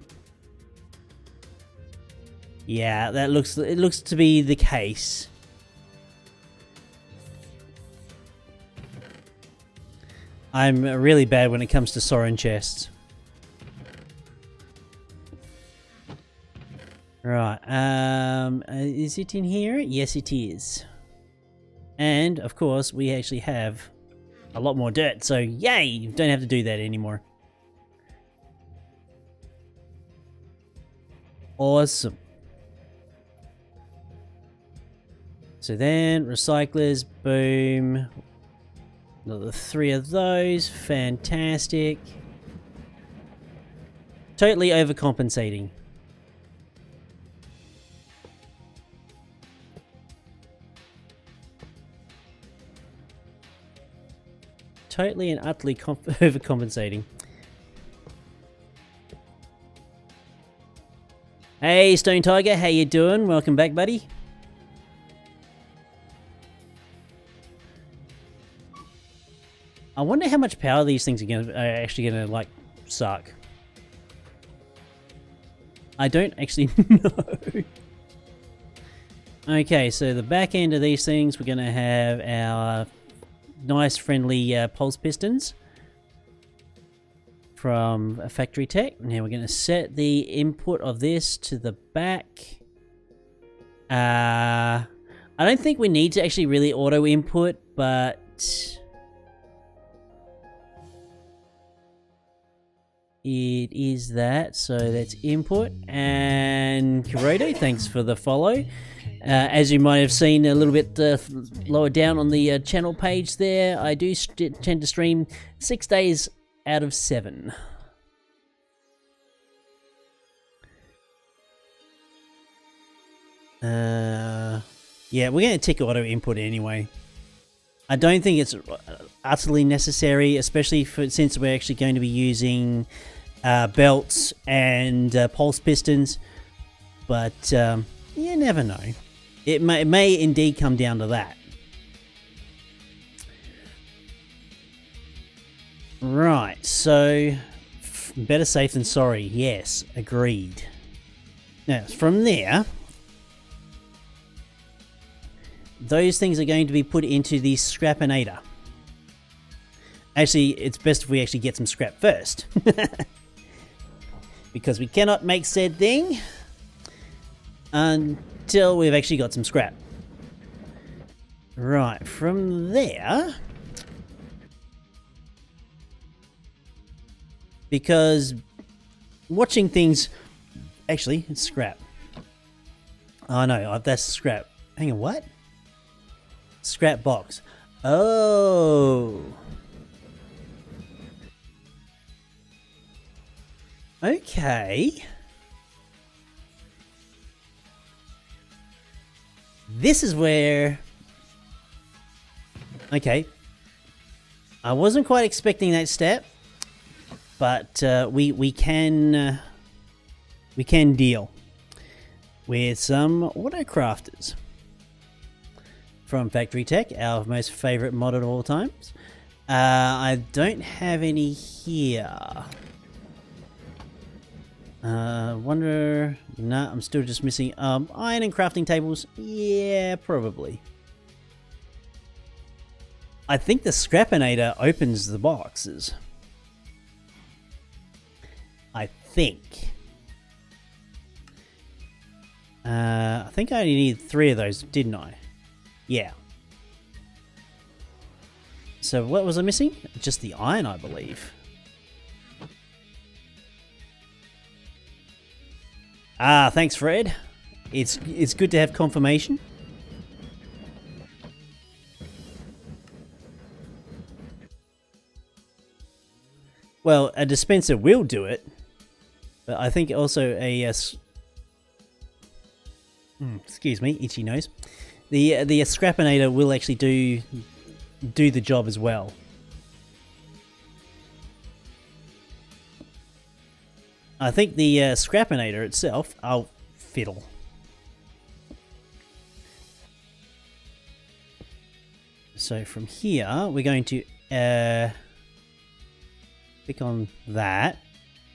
Yeah, it looks to be the case. I'm really bad when it comes to Soren chests. Right, is it in here? Yes, it is. And, of course, we actually have a lot more dirt, so yay! Don't have to do that anymore. Awesome. So then, recyclers, boom. Another 3 of those, fantastic. Totally overcompensating. Totally and utterly overcompensating. Hey, Stone Tiger, how you doing? Welcome back, buddy. I wonder how much power these things are actually gonna like suck. I don't actually know. Okay, so the back end of these things, we're gonna have our nice friendly pulse pistons from a factory tech. Now we're going to set the input of this to the back. I don't think we need to actually really auto input, but it is that, so that's input. And Kurodo, thanks for the follow. As you might have seen a little bit lower down on the channel page there, I do tend to stream 6 days out of 7. Yeah, we're going to tick auto input anyway. I don't think it's utterly necessary, especially since we're actually going to be using belts and pulse pistons, but you never know. It may indeed come down to that. Right, so better safe than sorry. Yes, agreed. Now, from there, those things are going to be put into the scrapinator. Actually, it's best if we actually get some scrap first. Because we cannot make said thing until we've actually got some scrap. Right, from there, because watching things, actually, it's scrap. Oh no, that's scrap. Hang on, what? Scrap box. Oh. Okay. This is where... Okay. I wasn't quite expecting that step, but we can deal. with some auto crafters from Factory Tech, our most favorite mod of all times. I don't have any here. Wonder... Nah, I'm still just missing iron and crafting tables. Yeah, probably. I think the Scrapinator opens the boxes. I think. I think I only need 3 of those, didn't I? Yeah. So what was I missing? Just the iron, I believe. Ah, thanks, Fred. It's good to have confirmation. Well, a dispenser will do it, but I think also a excuse me, itchy nose. The Scrapinator will actually do the job as well. I think the Scrapinator itself... Oh, fiddle. So from here, we're going to click on that,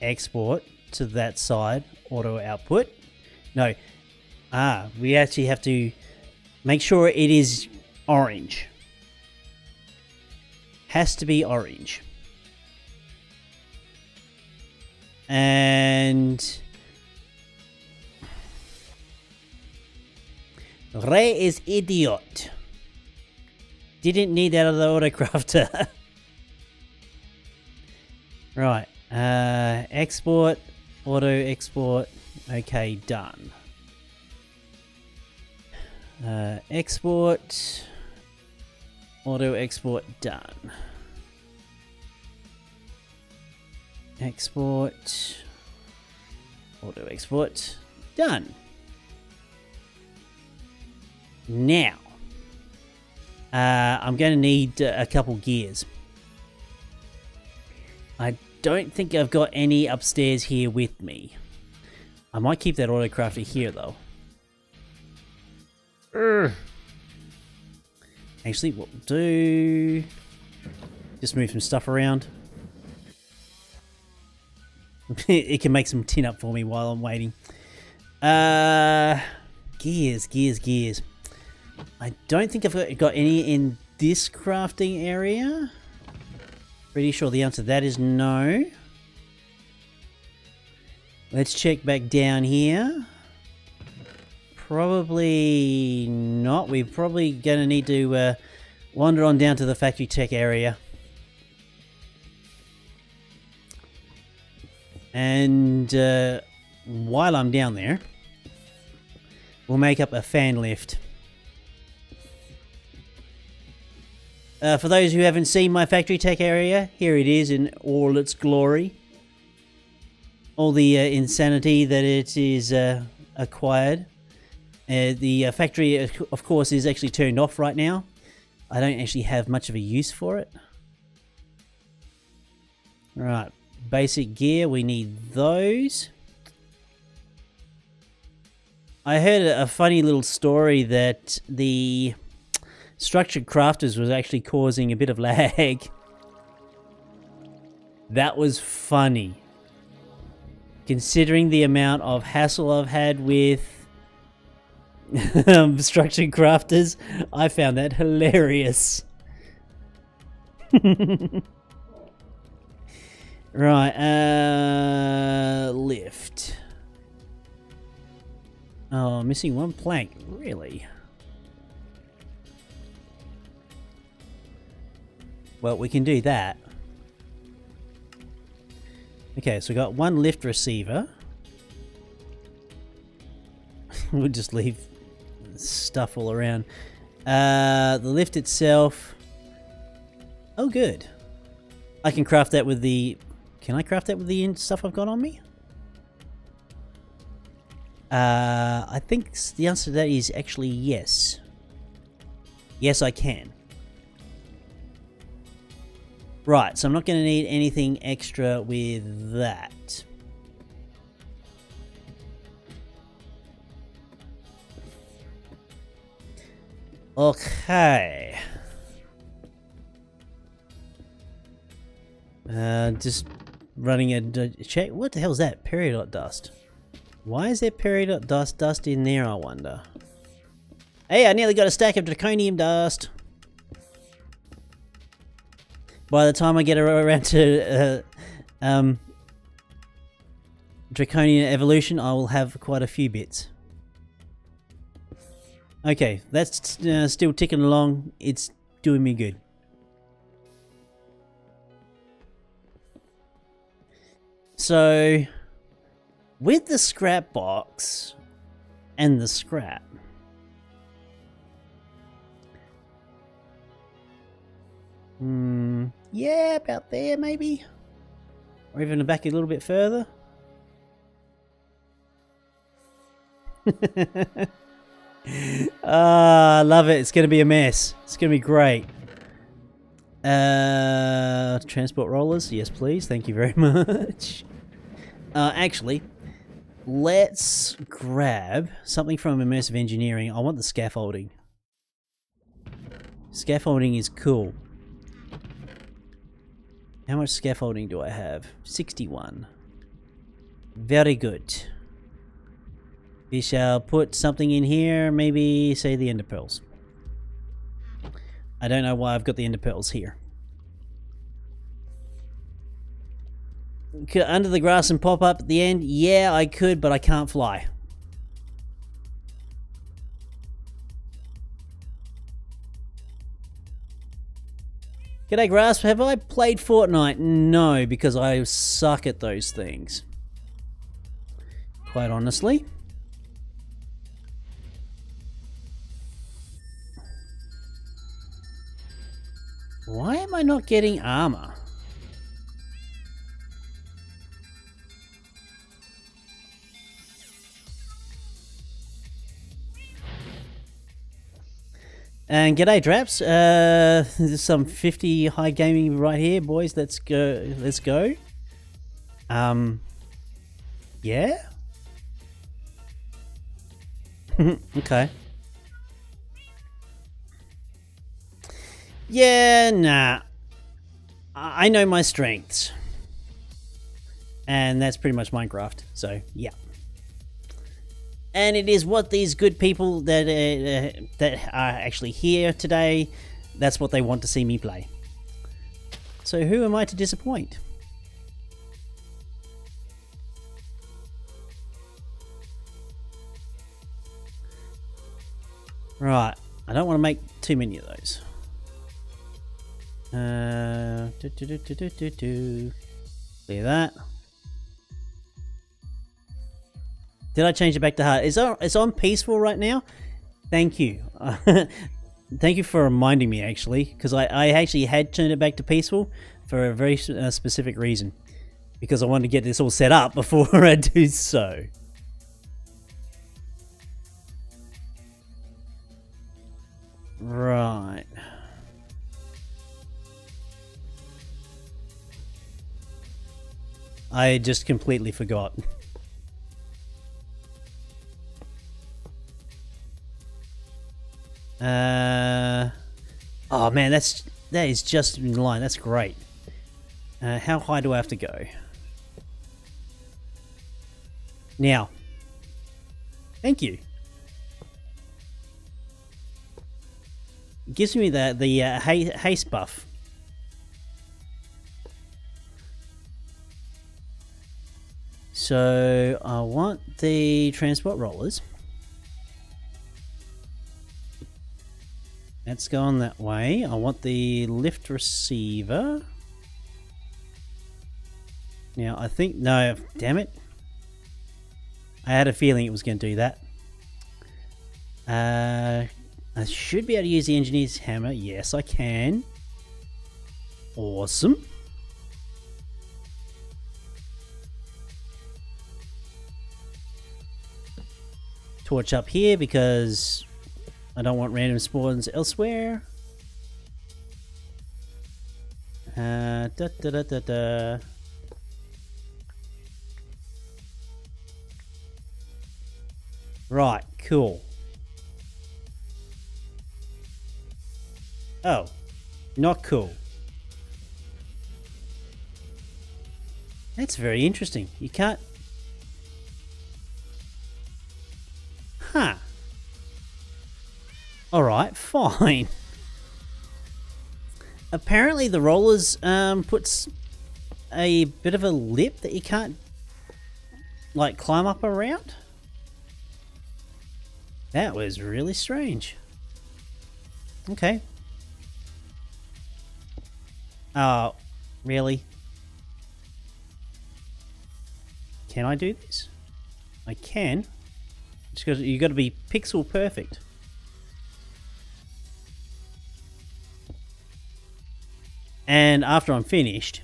export to that side, auto output. No, we actually have to make sure it is orange. Has to be orange. And Ray is idiot. Didn't need that other autocrafter. Right. Export. Auto export. Okay, done. Export. Auto export done. Export. Auto export done. Now, I'm going to need a couple gears. I don't think I've got any upstairs here with me. I might keep that autocrafter here though. Actually, what we'll do... just move some stuff around. It can make some tin up for me while I'm waiting. Gears. I don't think I've got any in this crafting area. Pretty sure the answer to that is no. Let's check back down here. Probably not. We're probably going to need to wander on down to the Factory Tech area. And while I'm down there, we'll make up a fan lift. For those who haven't seen my Factory Tech area, here it is in all its glory. All the insanity that it is acquired. The factory, of course, is actually turned off right now. I don't actually have much of a use for it. Right, basic gear, we need those. I heard a funny little story that the structured crafters was actually causing a bit of lag. That was funny. Considering the amount of hassle I've had with structured crafters, I found that hilarious. Right, lift. Oh, missing one plank. Really? Well, we can do that. Okay, so we got one lift receiver. We'll just leave stuff all around. The lift itself. Oh, good. I can craft that with the... Can I craft that with the stuff I've got on me? I think the answer to that is actually yes. Yes, I can. Right, so I'm not going to need anything extra with that. Okay. Just running a check. What the hell is that? Peridot dust. Why is there peridot dust in there, I wonder? Hey, I nearly got a stack of draconium dust. By the time I get around to draconian evolution, I will have quite a few bits. Okay, that's still ticking along. It's doing me good. So, with the scrap box and the scrap, yeah, about there maybe, or even back a little bit further. I love it. It's going to be a mess. It's going to be great. Transport rollers, yes please. Thank you very much. Actually, let's grab something from immersive engineering. I want the scaffolding. Scaffolding is cool. How much scaffolding do I have? 61. Very good. We shall put something in here, maybe say the ender pearls. I don't know why I've got the ender pearls here. Could under the grass and pop up at the end? Yeah, I could, but I can't fly. G'day Grasp, have I played Fortnite? No, because I suck at those things. Quite honestly. Why am I not getting armor? And g'day Draps, there's some 50 high gaming right here, boys. Let's go. Let's go. Yeah. Okay. Yeah, nah. I know my strengths, and that's pretty much Minecraft. So yeah. And it is what these good people that are actually here today, that's what they want to see me play. So who am I to disappoint? Right, I don't want to make too many of those. Clear that. Did I change it back to hard? It's on peaceful right now. Thank you. Thank you for reminding me, actually, because I actually had turned it back to peaceful for a very specific reason. Because I wanted to get this all set up before I do so. Right. I just completely forgot. Oh man, that is just in line. That's great. How high do I have to go? Now. Thank you. It gives me the haste buff. So I want the transport rollers. That's going that way. I want the lift receiver. Now, I think... No, damn it. I had a feeling it was going to do that. I should be able to use the engineer's hammer. Yes, I can. Awesome. Torch up here because... I don't want random spawns elsewhere. Right, cool. Oh, not cool. That's very interesting. You can't... Huh. Alright, fine. Apparently the rollers puts a bit of a lip that you can't like climb up around. That was really strange. Okay. Oh, really? Can I do this? I can. Just because you got to be pixel perfect. And after I'm finished,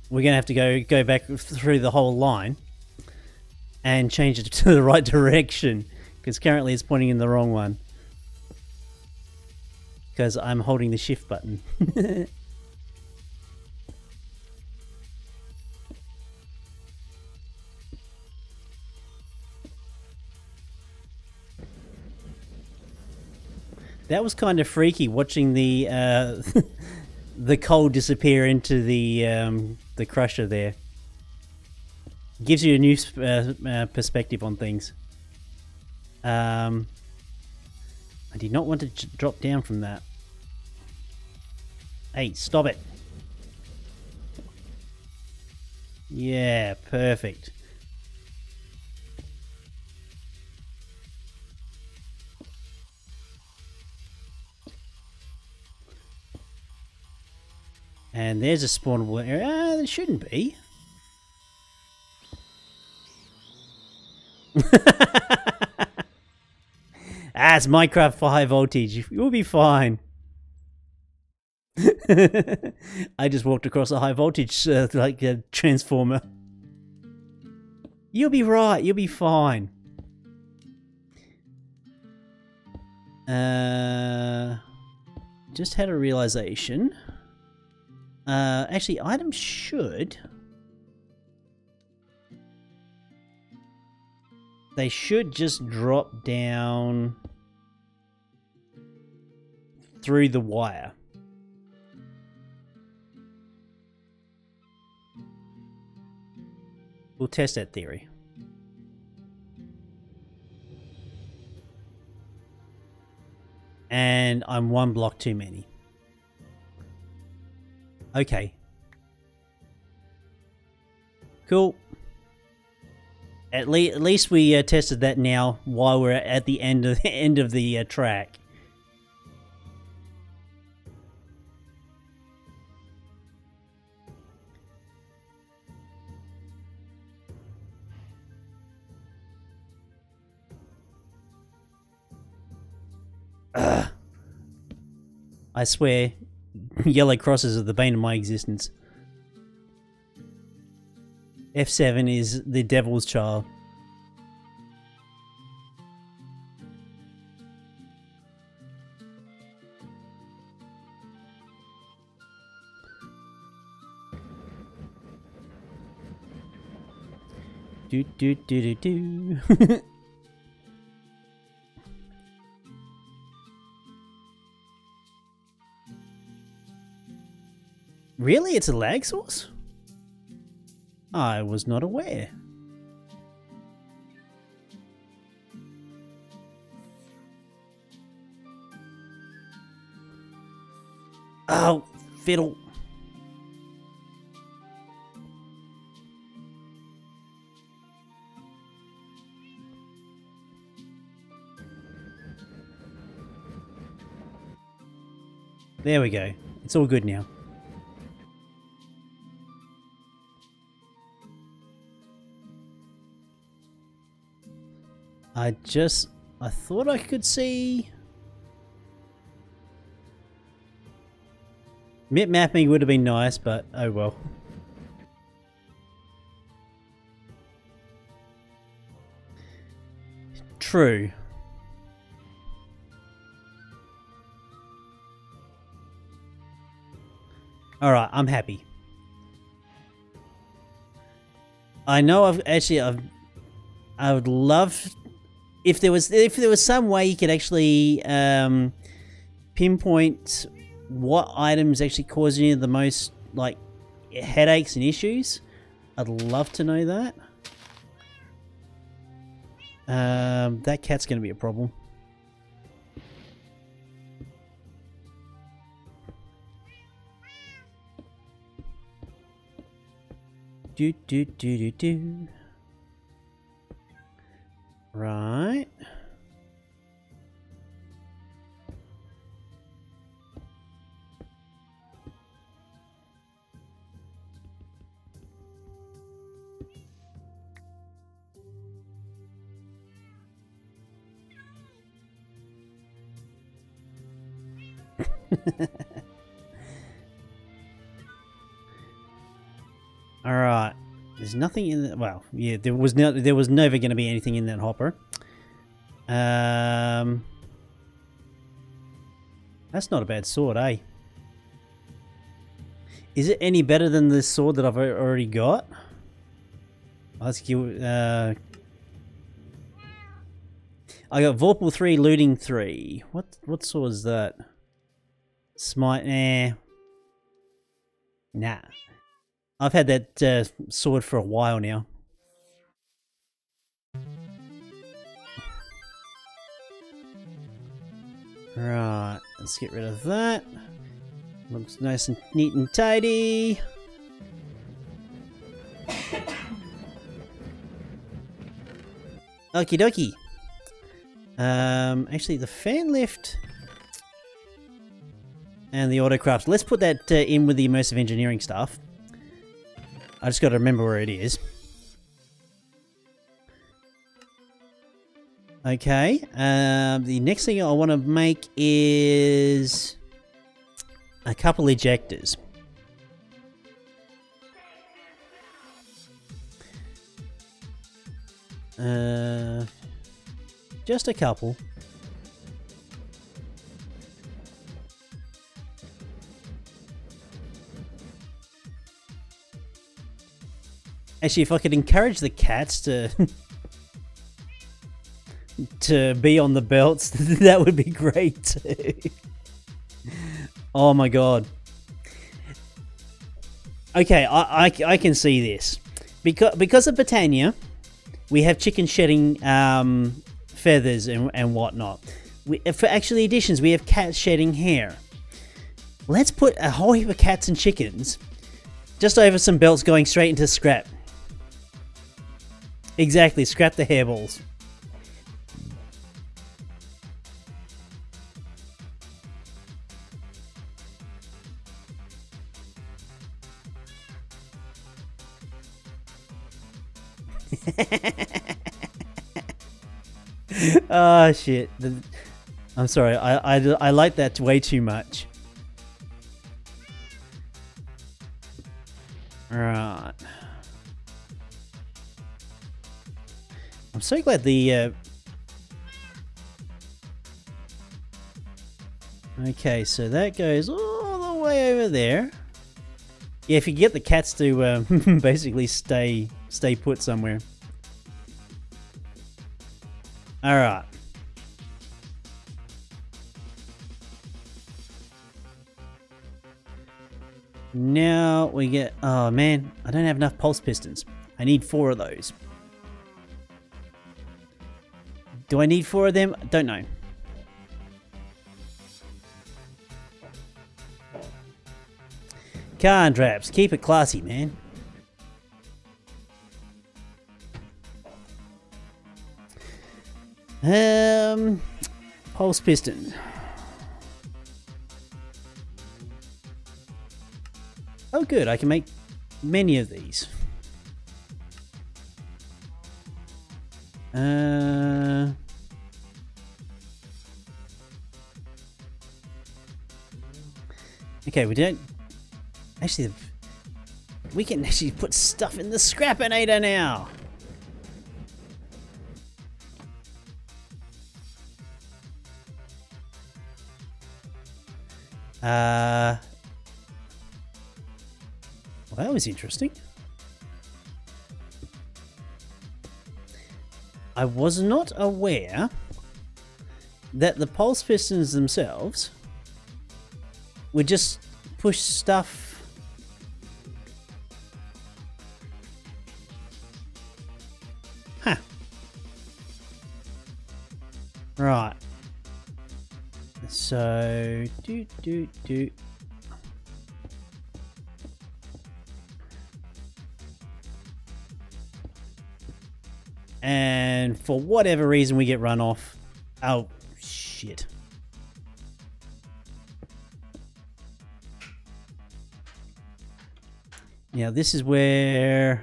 we're gonna have to go back through the whole line and change it to the right direction, because currently it's pointing in the wrong one. Because I'm holding the shift button. That was kind of freaky, watching the the coal disappear into the crusher there. Gives you a new perspective on things. I did not want to drop down from that. Hey, stop it. Yeah, perfect. And there's a spawnable area. There shouldn't be. It's Minecraft for high voltage. You'll be fine. I just walked across a high voltage like a transformer. You'll be right. You'll be fine. Just had a realization. Actually, items should... They should just drop down through the wire. We'll test that theory. And I'm one block too many. Okay. Cool. At least we tested that now while we're at the end of the track. Ugh. I swear, yellow crosses are the bane of my existence. F7 is the devil's child. Do do do do do. Really? It's a lag source? I was not aware. Oh, fiddle. There we go. It's all good now. I thought I could see... Mip mapping would have been nice, but oh well. True. Alright, I'm happy. I know I would love... If there was some way you could actually pinpoint what items actually cause you the most like headaches and issues, I'd love to know that. That cat's going to be a problem. Do do do do do. Right. All right. There's nothing in the, well, yeah, there was never going to be anything in that hopper. That's not a bad sword, eh? Is it any better than the sword that I've already got? Let's give I got Vorpal 3, Looting 3. What sword is that? Smite, nah. I've had that sword for a while now. Right, let's get rid of that. Looks nice and neat and tidy. Okie dokie. Actually, the fan lift and the autocraft. Let's put that in with the immersive engineering stuff. I just got to remember where it is. Okay. The next thing I want to make is a couple ejectors. Just a couple. Actually, if I could encourage the cats to to be on the belts, that would be great too. Oh my god. Okay, I can see this. Because of Britannia, we have chicken shedding feathers and whatnot. For actually additions, we have cats shedding hair. Let's put a whole heap of cats and chickens just over some belts going straight into scrap. Exactly, scrap the hairballs. Oh shit. I'm sorry, I like that way too much. Right. I'm so glad the okay, so that goes all the way over there. Yeah, if you get the cats to basically stay put somewhere. Alright. Now we get... Oh man, I don't have enough pulse pistons. I need 4 of those. Do I need 4 of them? Don't know. Con traps. Keep it classy, man. Pulse piston. Oh good, I can make many of these. Okay, we don't... Actually, we can actually put stuff in the scrapinator now. Well, that was interesting. I was not aware that the pulse pistons themselves we just push stuff. Huh. Right. So, do. And for whatever reason we get run off. Oh, shit. Now this is where...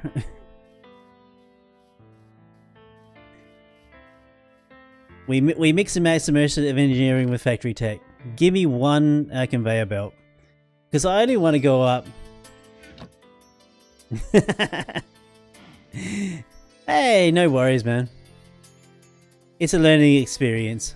we mix and match the merchant of engineering with factory tech. Give me one conveyor belt. Because I only want to go up... Hey, no worries, man. It's a learning experience.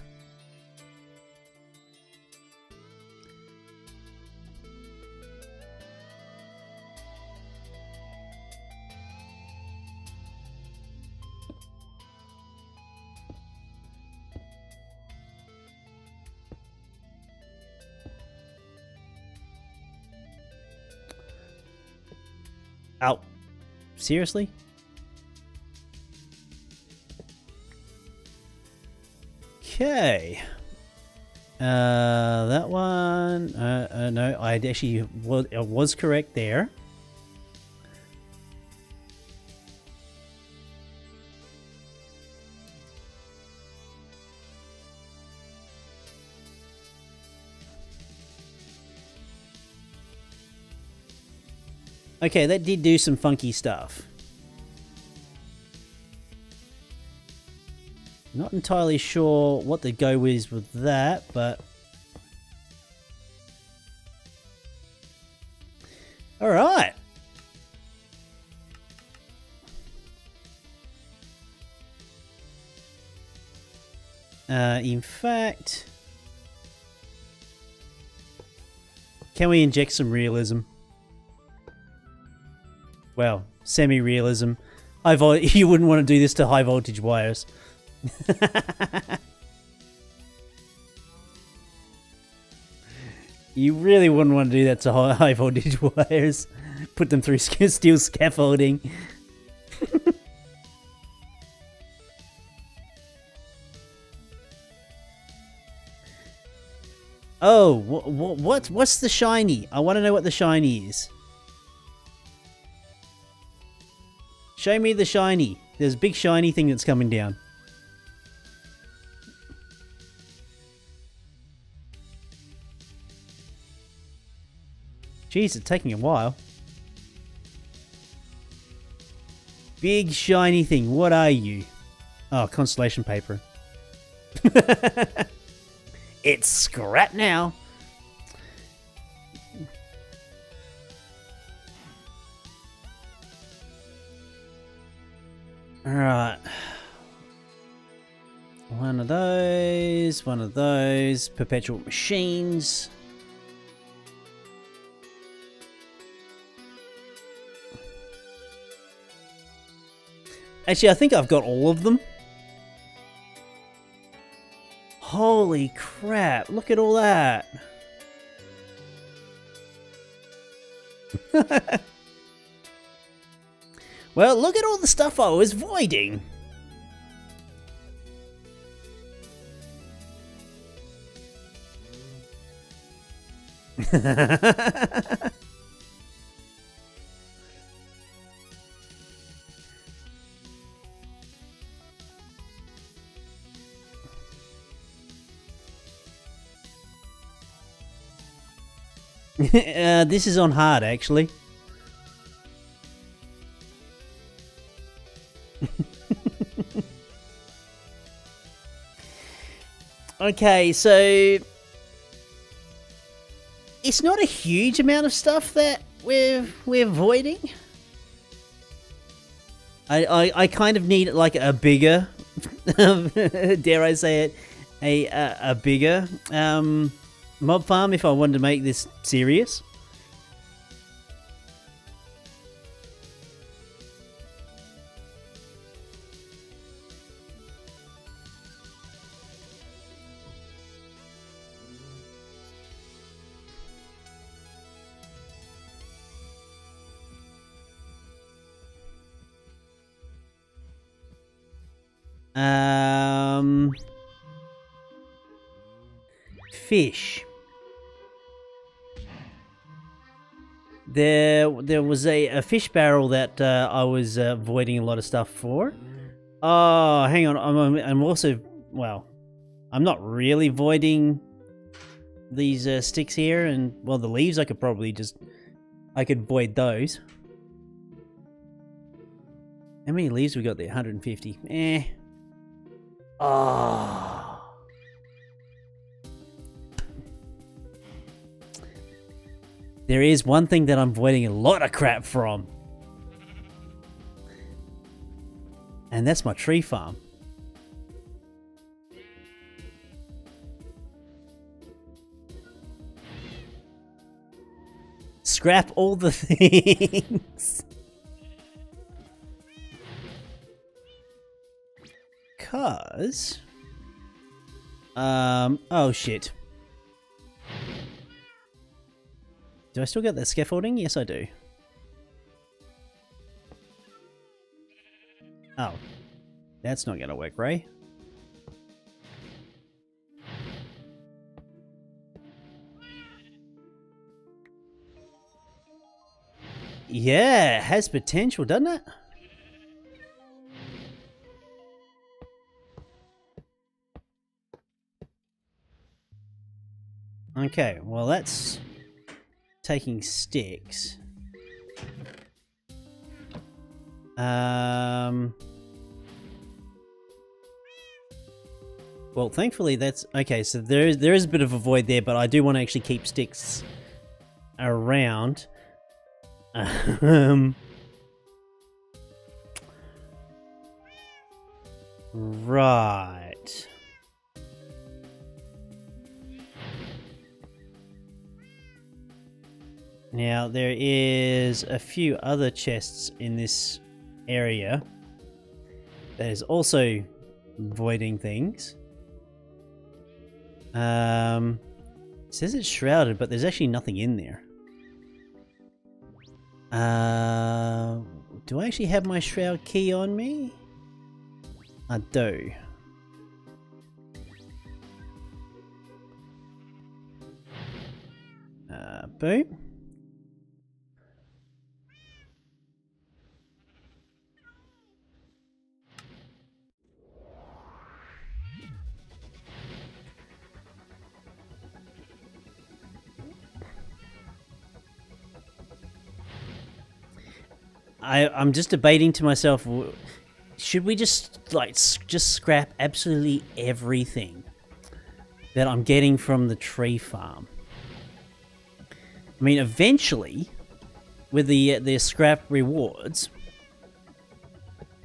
Ow. Seriously? Okay. That one. No, I actually was correct there. Okay, that did do some funky stuff. Not entirely sure what the go is with that, but... Alright! In fact... Can we inject some realism? Well, semi-realism. You wouldn't want to do this to high voltage wires. You really wouldn't want to do that to high voltage wires. Put them through steel scaffolding. Oh, what's the shiny? I want to know what the shiny is. Show me the shiny. There's a big shiny thing that's coming down. Jeez, it's taking a while. Big shiny thing. What are you? Oh, constellation paper. It's scrap now. Alright. One of those. Perpetual machines. Actually, I think I've got all of them. Holy crap, look at all that. Well, look at all the stuff I was voiding. This is on hard, actually. Okay, so it's not a huge amount of stuff that we're voiding. I kind of need like a bigger, dare I say it, a bigger mob farm if I wanted to make this serious. Fish. There was a fish barrel that I was voiding a lot of stuff for. Oh, hang on. I'm also, well, I'm not really voiding these sticks here, and well, the leaves I could probably I could void those. How many leaves we got there? 150. Eh. Oh. There is one thing that I'm voiding a lot of crap from. And that's my tree farm. Scrap all the things. Cause... oh shit. Do I still get that scaffolding? Yes, I do. Oh. That's not gonna work, right? Yeah, it has potential, doesn't it? Okay, well that's taking sticks. Well, thankfully that's okay. So there is a bit of a void there, but I do want to actually keep sticks around. Right. Now, there is a few other chests in this area that is also voiding things. It says it's shrouded, but there's actually nothing in there. Do I actually have my shroud key on me? I do. Boom. I'm just debating to myself, should we just scrap absolutely everything that I'm getting from the tree farm? I mean, eventually, with the scrap rewards,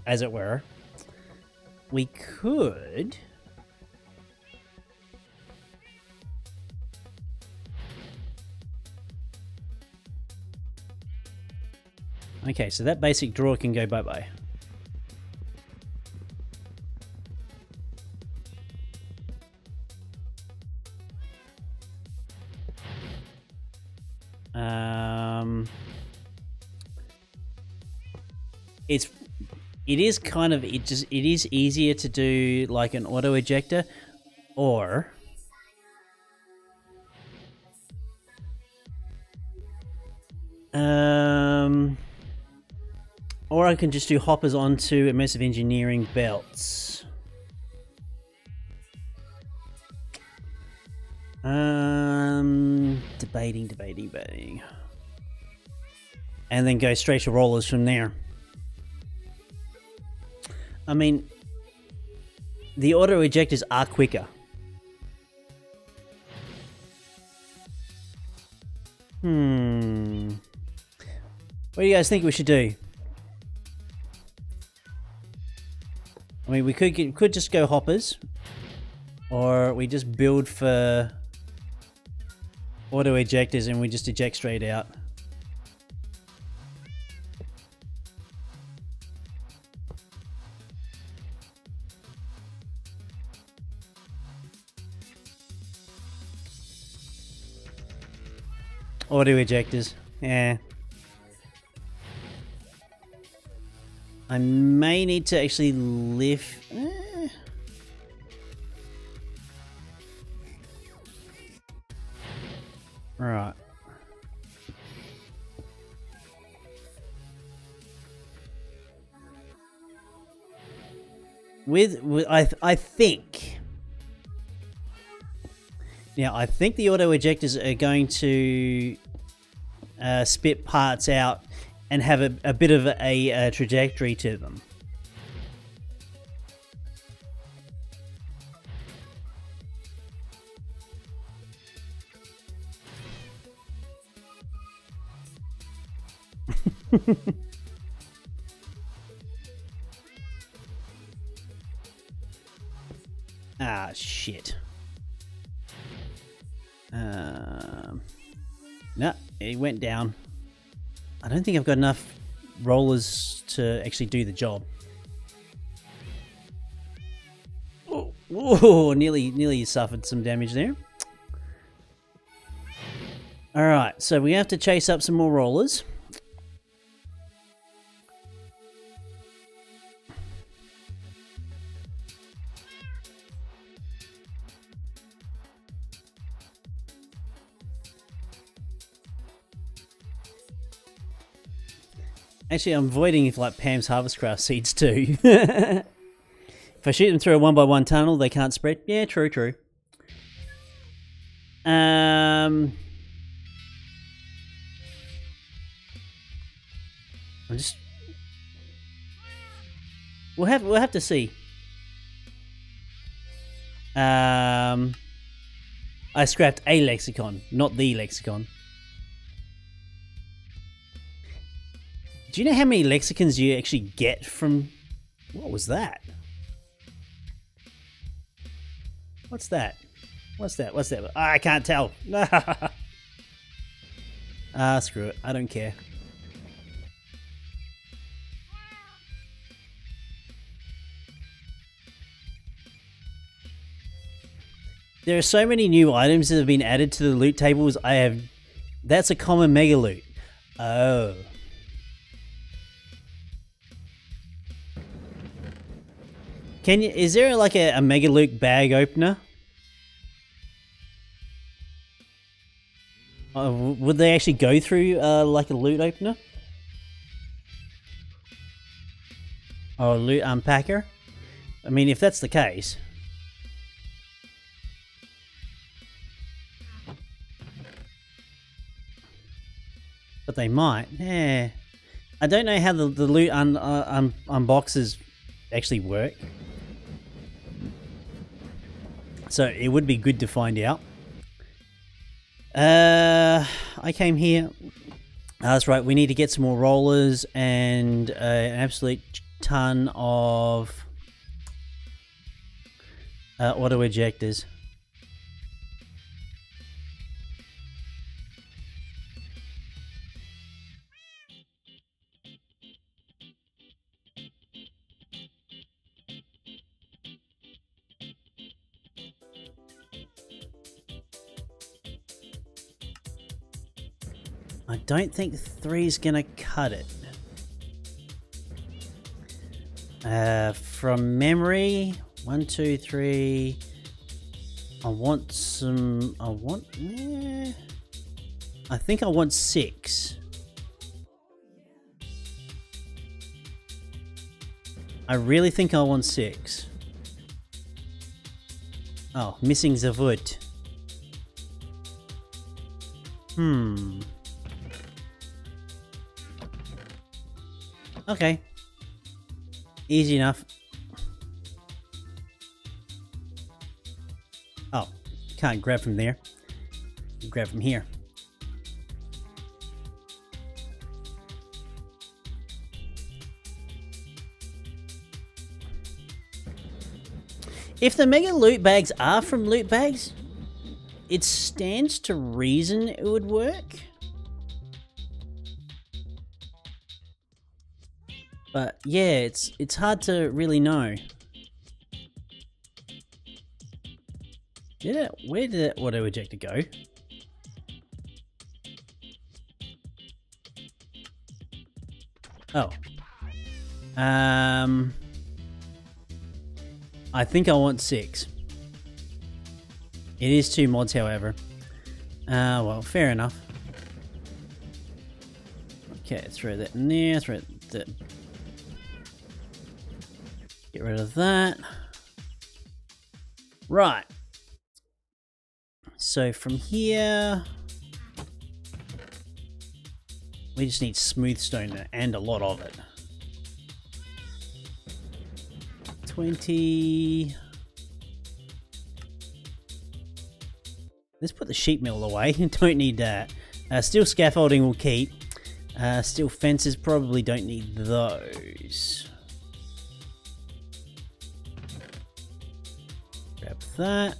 as it were, we could... Okay, so that basic drawer can go bye-bye. It is easier to do like an auto ejector, or I can just do hoppers onto immersive engineering belts. Debating. And then go straight to rollers from there. I mean, the auto ejectors are quicker. What do you guys think we should do? I mean, we could just go hoppers, or we just build for auto ejectors and we just eject straight out. Auto ejectors, yeah. I may need to actually lift... Right. I think. Now, I think the auto ejectors are going to spit parts out and have a bit of a trajectory to them. Ah, shit. No, it went down. I don't think I've got enough rollers to actually do the job. Oh, nearly suffered some damage there. Alright, so we have to chase up some more rollers. Actually, I'm avoiding if like Pam's Harvestcraft seeds too. If I shoot them through a 1x1 tunnel, they can't spread. Yeah, true. I'm just. We'll have to see. I scrapped a lexicon, not the lexicon. Do you know how many lexicons you actually get from... What was that? What's that? What's that? What's that? I can't tell. Screw it. I don't care. There are so many new items that have been added to the loot tables. That's a common mega loot. Oh. Is there like a mega loot bag opener? Would they actually go through like a loot opener? Or a loot unpacker? I mean, if that's the case. But they might. Yeah. I don't know how the loot unboxes actually work. So it would be good to find out. I came here. That's right, we need to get some more rollers and an absolute ton of auto ejectors. I don't think 3 is gonna cut it. From memory, 1, 2, 3. I want some. I think I want 6. I really think I want 6. Oh, missing the wood. Okay. Easy enough. Oh, can't grab from there. Grab from here. If the mega loot bags are from loot bags, it stands to reason it would work. But yeah, it's hard to really know. Where did that auto ejector go? Oh. I think I want 6. It is 2 mods, however. Well, fair enough. Okay, throw that in there, throw that. Get rid of that. Right. So from here, we just need smooth stone and a lot of it. 20. Let's put the sheep mill away. Don't need that. Steel scaffolding will keep. Steel fences probably don't need those. Grab that.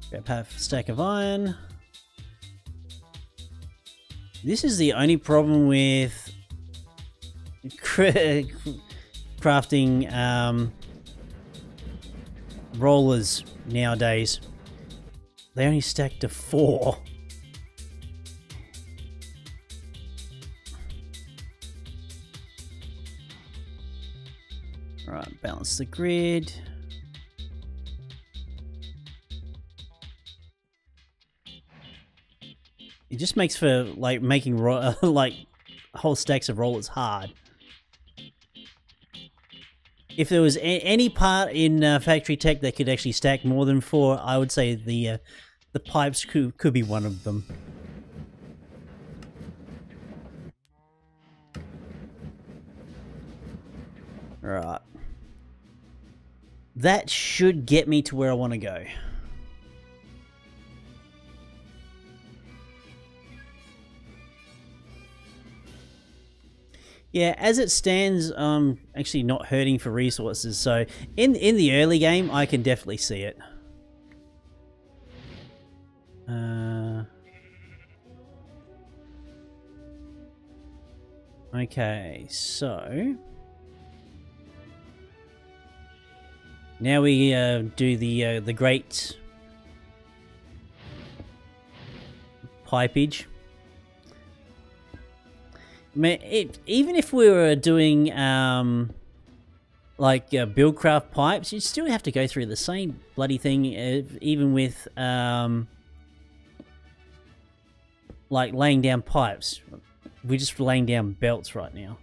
Grab half a stack of iron. This is the only problem with crafting rollers nowadays. They only stack to 4. Right, balance the grid. It just makes for like making like whole stacks of rollers hard. If there was any part in factory tech that could actually stack more than 4, I would say the pipes could be one of them. Right. That should get me to where I want to go. Yeah, as it stands, actually not hurting for resources, so in the early game, I can definitely see it. Okay, so now we do the great pipage. Even if we were doing like buildcraft pipes, you'd still have to go through the same bloody thing, even with like laying down pipes. We're just laying down belts right now.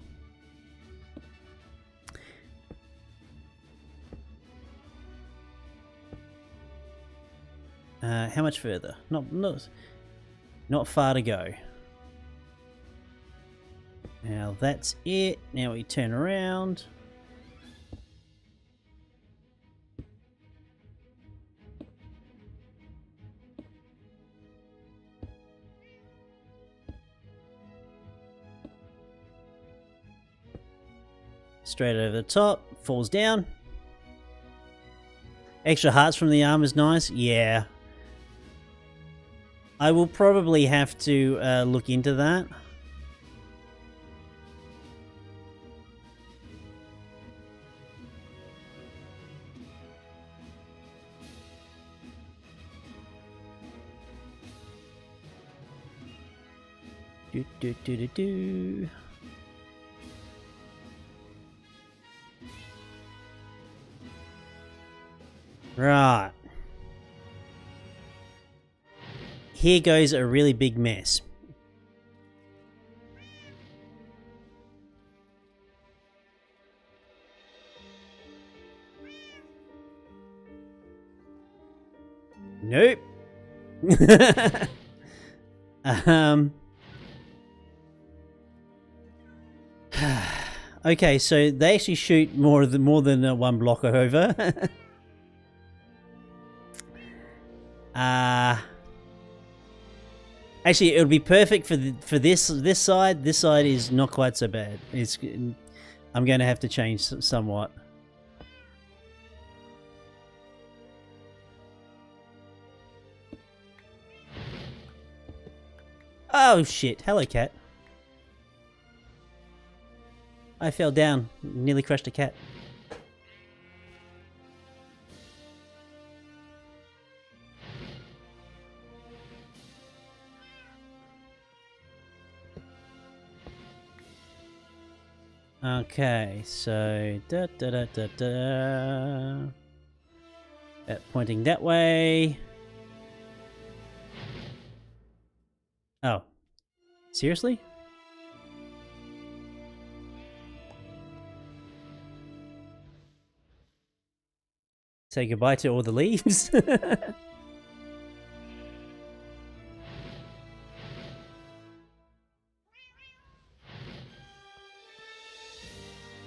How much further? Not far to go. Now that's it. Now we turn around. Straight over the top, falls down. Extra hearts from the arm is nice. Yeah. I will probably have to look into that. Do. Right. Here goes a really big mess. Nope. Okay, so they actually shoot more than one block over. Actually, it would be perfect for this side. This side is not quite so bad. I'm going to have to change somewhat. Oh shit! Hello, cat. I fell down, nearly crushed a cat. Okay, so pointing that way. Oh. Seriously? Say goodbye to all the leaves?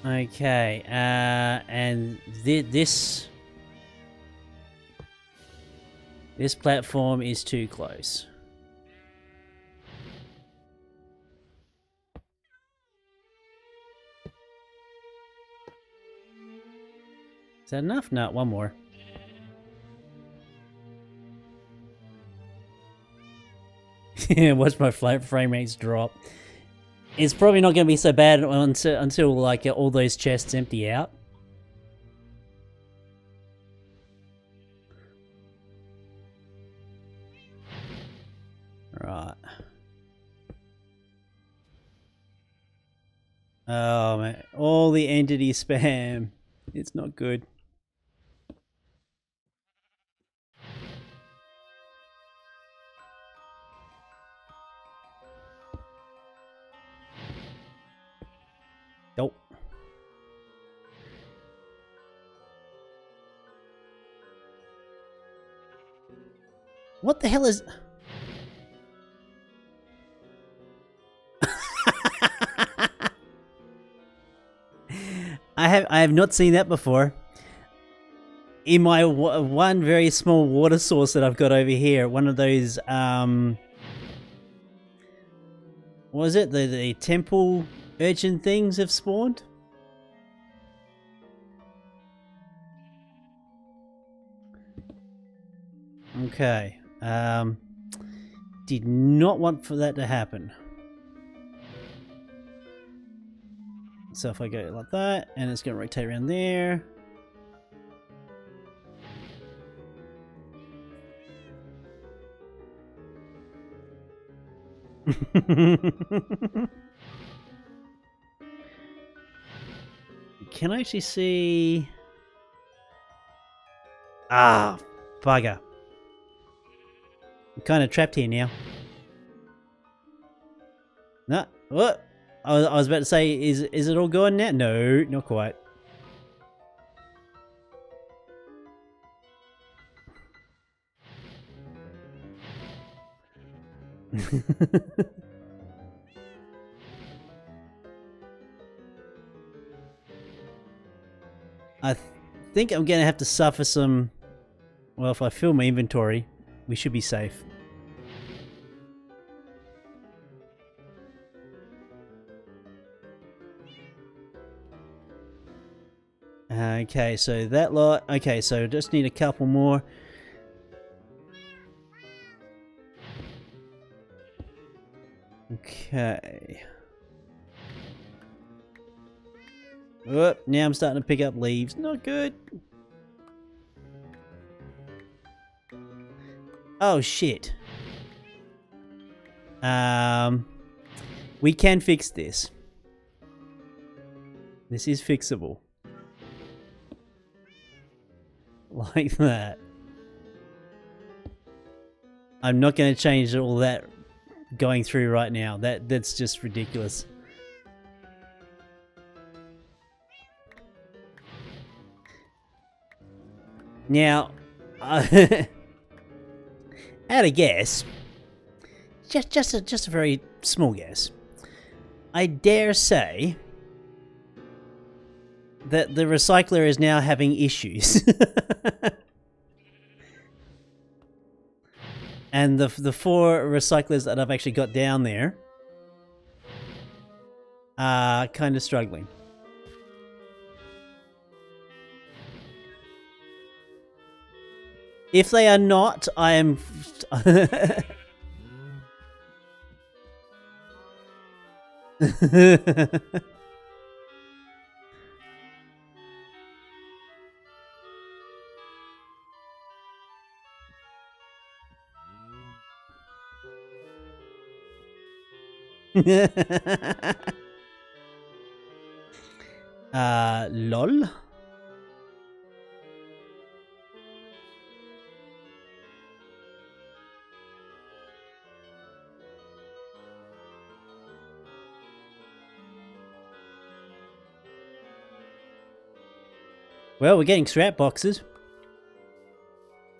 Okay, and this platform is too close. Is that enough? No, one more. Watch my frame rates drop. It's probably not going to be so bad until like all those chests empty out. Right. Oh man, all the entity spam. It's not good. Nope. What the hell is... I have not seen that before. In my one very small water source that I've got over here, one of those what was it? The temple urchin things have spawned. Okay. Did not want for that to happen. So if I go like that, and it's going to rotate around there. Can I actually see... Ah, bugger. I'm kind of trapped here now. No, what? I was about to say, is it all gone now? No, not quite. I think I'm gonna have to suffer some... Well, if I fill my inventory, we should be safe. Okay, so that lot... Okay, so just need a couple more. Okay. Oh, now I'm starting to pick up leaves. Not good. Oh, shit. We can fix this. This is fixable. Like that. I'm not going to change all that going through right now. That's just ridiculous. Now, at a guess, just a very small guess, I dare say that the recycler is now having issues. And the 4 recyclers that I've actually got down there are kind of struggling. If they are not, I am... lol. Well, we're getting scrap boxes.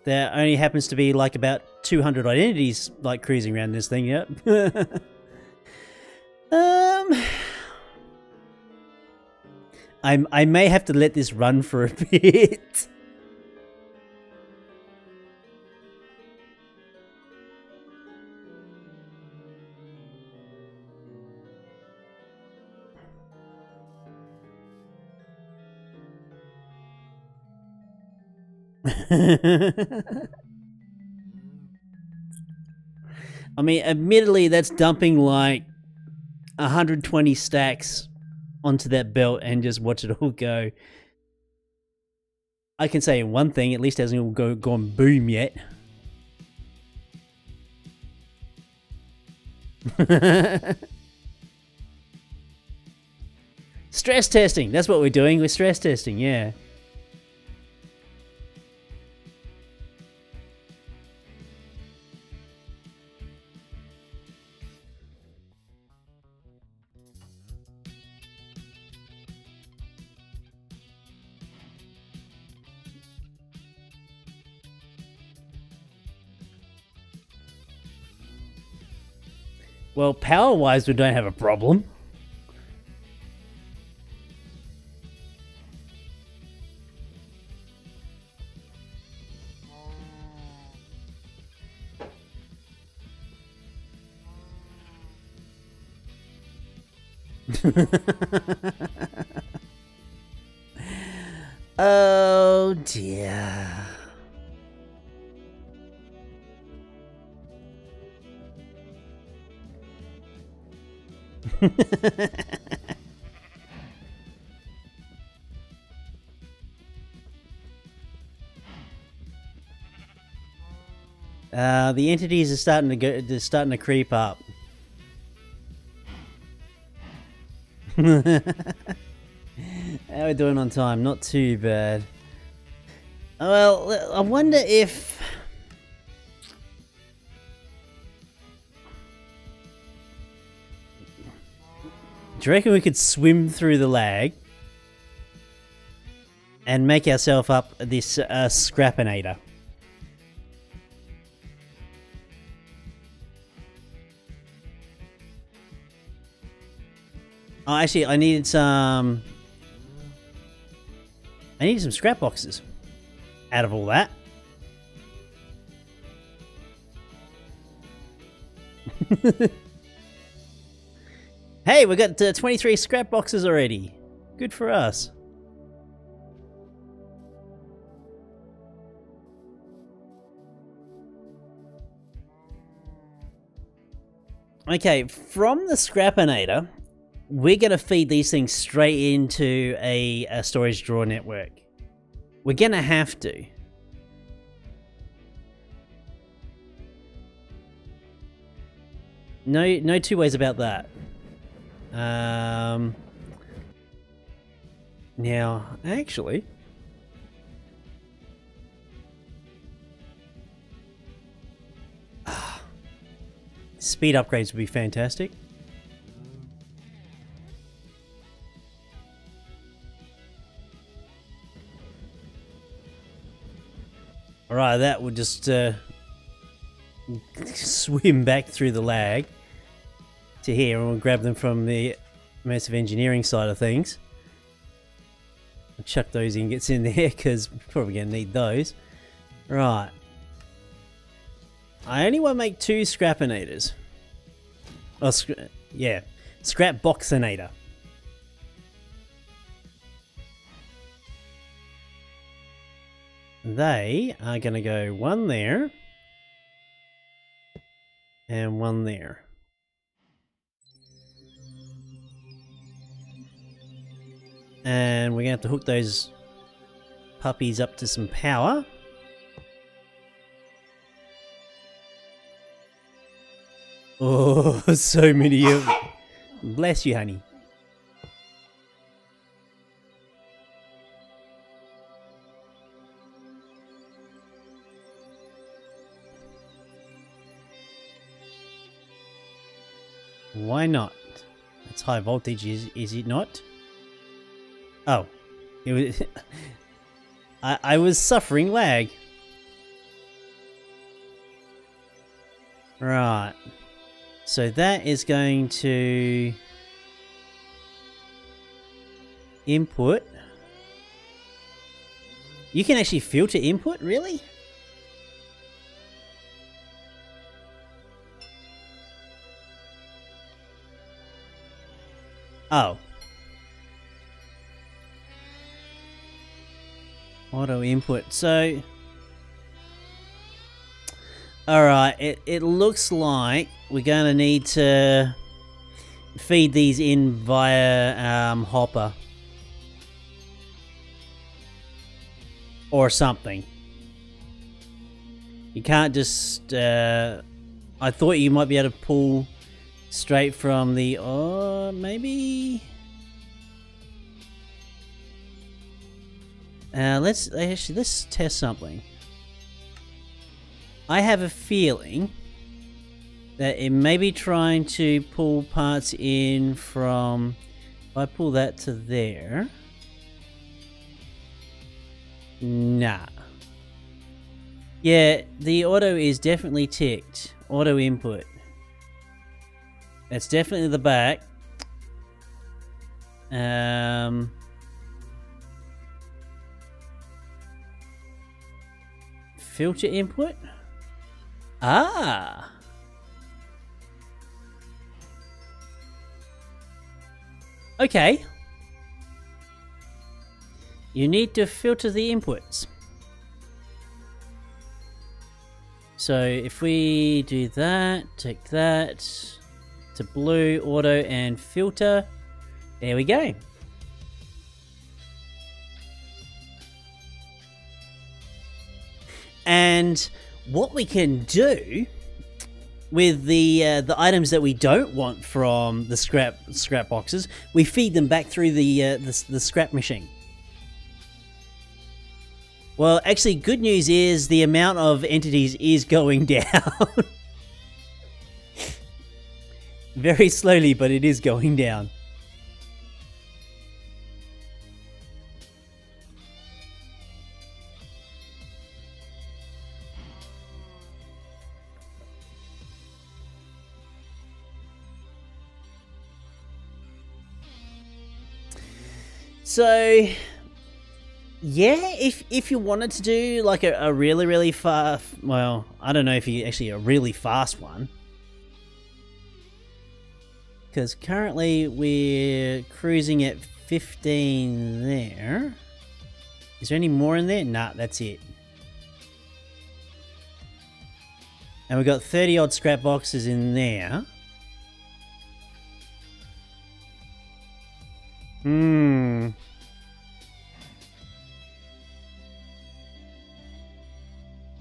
There only happens to be like about 200 identities like cruising around this thing, yep. I may have to let this run for a bit. I mean, admittedly, that's dumping like 120 stacks onto that belt and just watch it all go. I can say one thing, at least it hasn't all gone boom yet. Stress testing, that's what we're doing, we're stress testing, yeah. Well, power-wise, we don't have a problem. Oh dear. The entities are starting to go. They're starting to creep up. How are we doing on time? Not too bad. Well, I wonder if. Do you reckon we could swim through the lag and make ourselves up this scrappinator? Oh, actually, I needed some scrap boxes out of all that. Hey, we got 23 scrap boxes already. Good for us. Okay, from the scrappinator, we're going to feed these things straight into a storage drawer network. We're going to have to. No two ways about that. Now, actually... speed upgrades would be fantastic. Alright, that would just swim back through the lag to here, and we'll grab them from the massive engineering side of things. I'll chuck those ingots in there because we're probably going to need those. Right. I only want to make 2 scrappinators. Oh, yeah. Scrap boxinator. They are going to go one there and one there. And we're going to have to hook those puppies up to some power. Oh, so many of them. Bless you, honey. Why not? It's high voltage, is it not? Oh. It was I was suffering lag. Right. So that is going to input. You can actually filter input, really? Oh. Auto input. So, alright, it looks like we're going to need to feed these in via hopper. Or something. You can't just... I thought you might be able to pull straight from the... Oh, maybe... let's test something. I have a feeling that it may be trying to pull parts in from... If I pull that to there... Nah. Yeah, the auto is definitely ticked. Auto input. That's definitely the back. Filter input? Ah! Okay. You need to filter the inputs. So if we do that, take that to blue, auto, and filter. There we go. And what we can do with the items that we don't want from the scrap boxes, we feed them back through the scrap machine. Well, actually, good news is the amount of entities is going down. Very slowly, but it is going down. So... yeah, if you wanted to do like a really fast, well, I don't know if you actually a really fast one, because currently we're cruising at 15 there. Is there any more in there? Nah, that's it. And we've got 30 odd scrap boxes in there.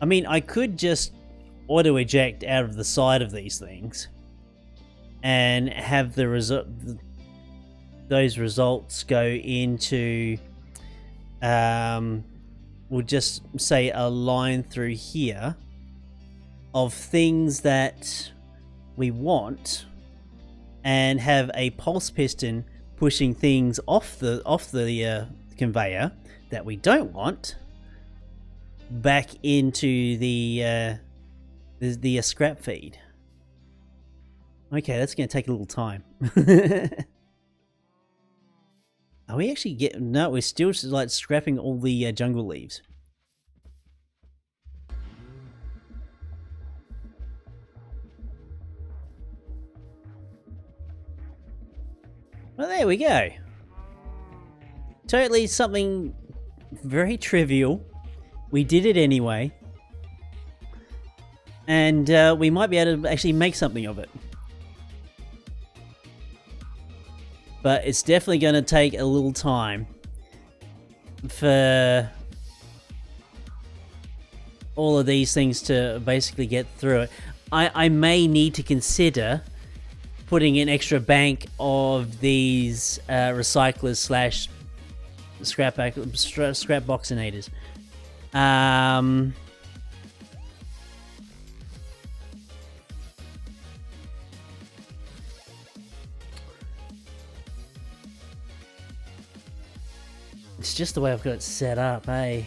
I mean, I could just auto-eject out of the side of these things and have the those results go into, we'll just say a line through here of things that we want, and have a pulse piston pushing things off the conveyor that we don't want back into the scrap feed. Okay, that's going to take a little time. Are we actually getting... No, we're still like scrapping all the jungle leaves. Well, there we go. Totally something very trivial. We did it anyway. And we might be able to actually make something of it. But it's definitely going to take a little time for all of these things to basically get through it. I may need to consider putting an extra bank of these recyclers slash scrap boxinators. It's just the way I've got it set up, eh?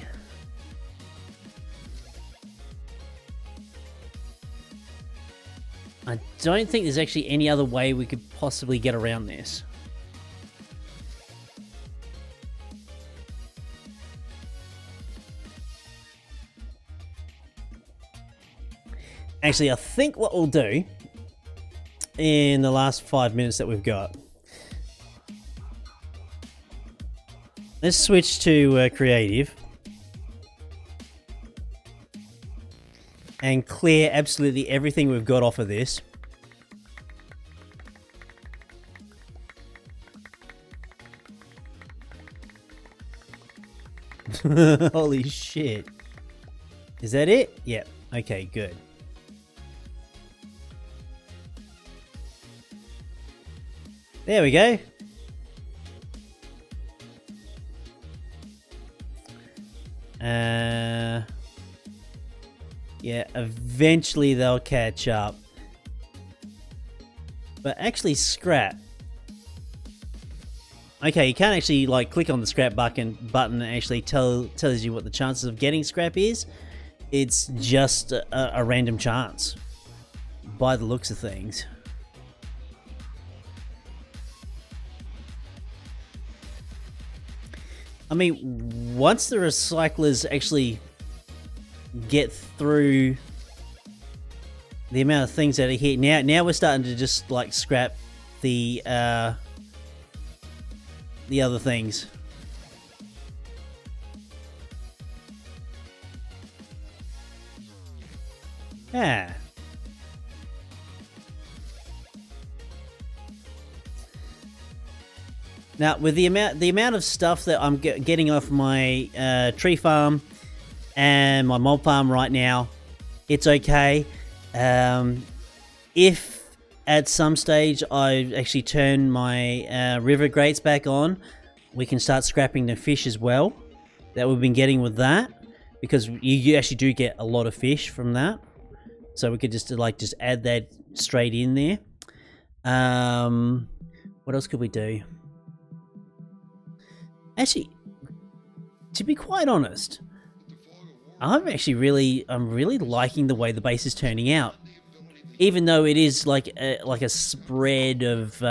I don't think there's actually any other way we could possibly get around this. Actually, I think what we'll do in the last 5 minutes that we've got, let's switch to creative and clear absolutely everything we've got off of this. Holy shit. Is that it? Yep. Okay, good. There we go. Yeah, eventually they'll catch up. But actually scrap. Okay, you can't actually like click on the scrap button and actually tells you what the chances of getting scrap is. It's just a random chance by the looks of things. I mean, once the recyclers actually get through the amount of things that are here, now we're starting to just like scrap the other things. Yeah. Now, with the amount of stuff that I'm getting off my tree farm and my mob farm right now, it's okay. If at some stage I actually turn my river grates back on, we can start scrapping the fish as well that we've been getting with that, because you actually do get a lot of fish from that. So we could just add that straight in there. What else could we do? Actually, to be quite honest, I'm really liking the way the base is turning out. Even though it is like a spread of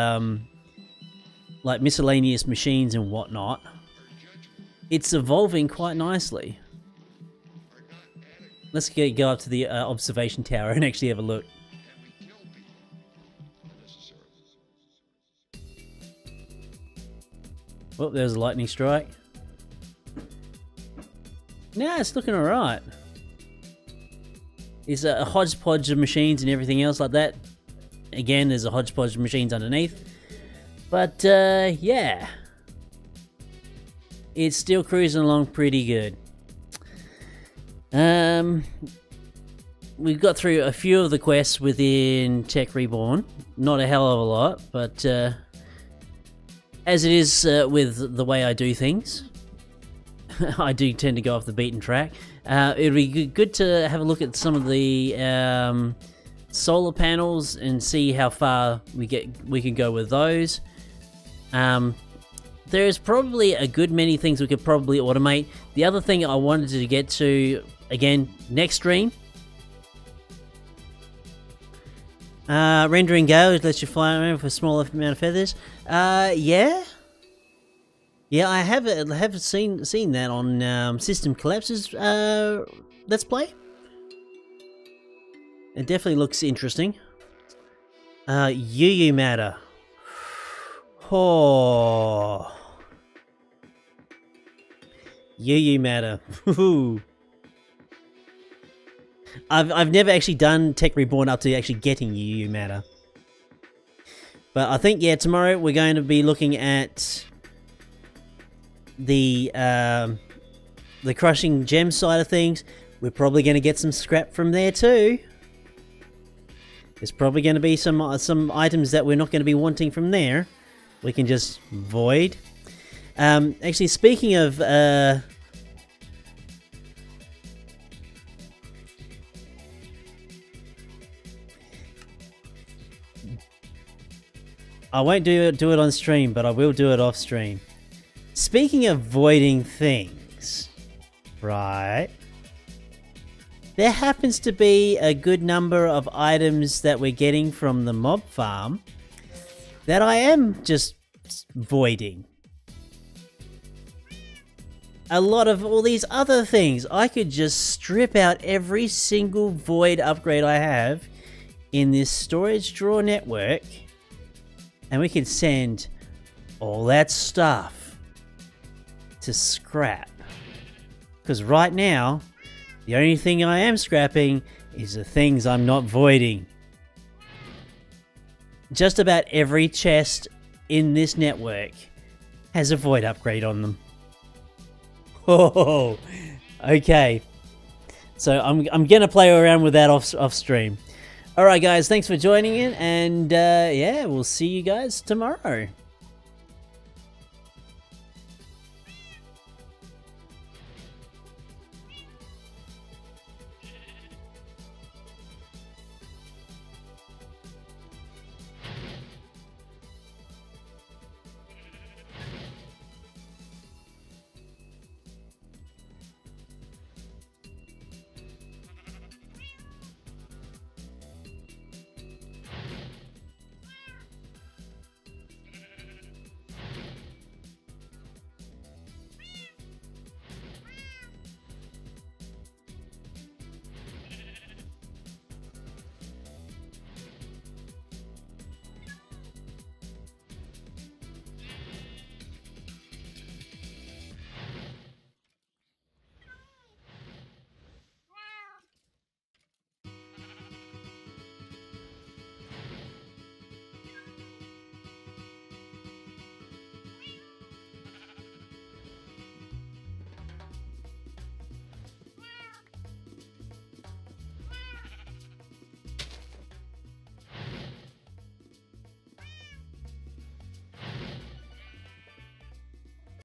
like miscellaneous machines and whatnot, it's evolving quite nicely. Let's go up to the observation tower and actually have a look. Oh, there's a lightning strike. Nah, it's looking alright. There's a hodgepodge of machines and everything else like that. Again, there's a hodgepodge of machines underneath. But, yeah. It's still cruising along pretty good. We've got through a few of the quests within Tech Reborn. Not a hell of a lot, but, as it is with the way I do things, I do tend to go off the beaten track. It'd be good to have a look at some of the solar panels and see how far we can go with those. There's probably a good many things we could probably automate. The other thing I wanted to get to, again, next stream. Rendering gauge lets you fly around with a smaller amount of feathers. Yeah, I have seen that on System Collapse's Let's Play. It definitely looks interesting. UU matter. Oh, UU matter. I've never actually done Tech Reborn up to actually getting UU matter. But I think, yeah, tomorrow we're going to be looking at the crushing gem side of things. We're probably going to get some scrap from there too. There's probably going to be some items that we're not going to be wanting from there. We can just void. Actually, speaking of I won't do it on stream, but I will do it off stream. Speaking of voiding things, right? there happens to be a good number of items that we're getting from the mob farm that I am just voiding. A lot of all these other things, I could just strip out every single void upgrade I have in this storage drawer network, and we can send all that stuff to scrap. Because right now, the only thing I am scrapping is the things I'm not voiding. Just about every chest in this network has a void upgrade on them. Oh, okay. So I'm gonna play around with that off stream. All right, guys, thanks for joining in, and yeah, we'll see you guys tomorrow.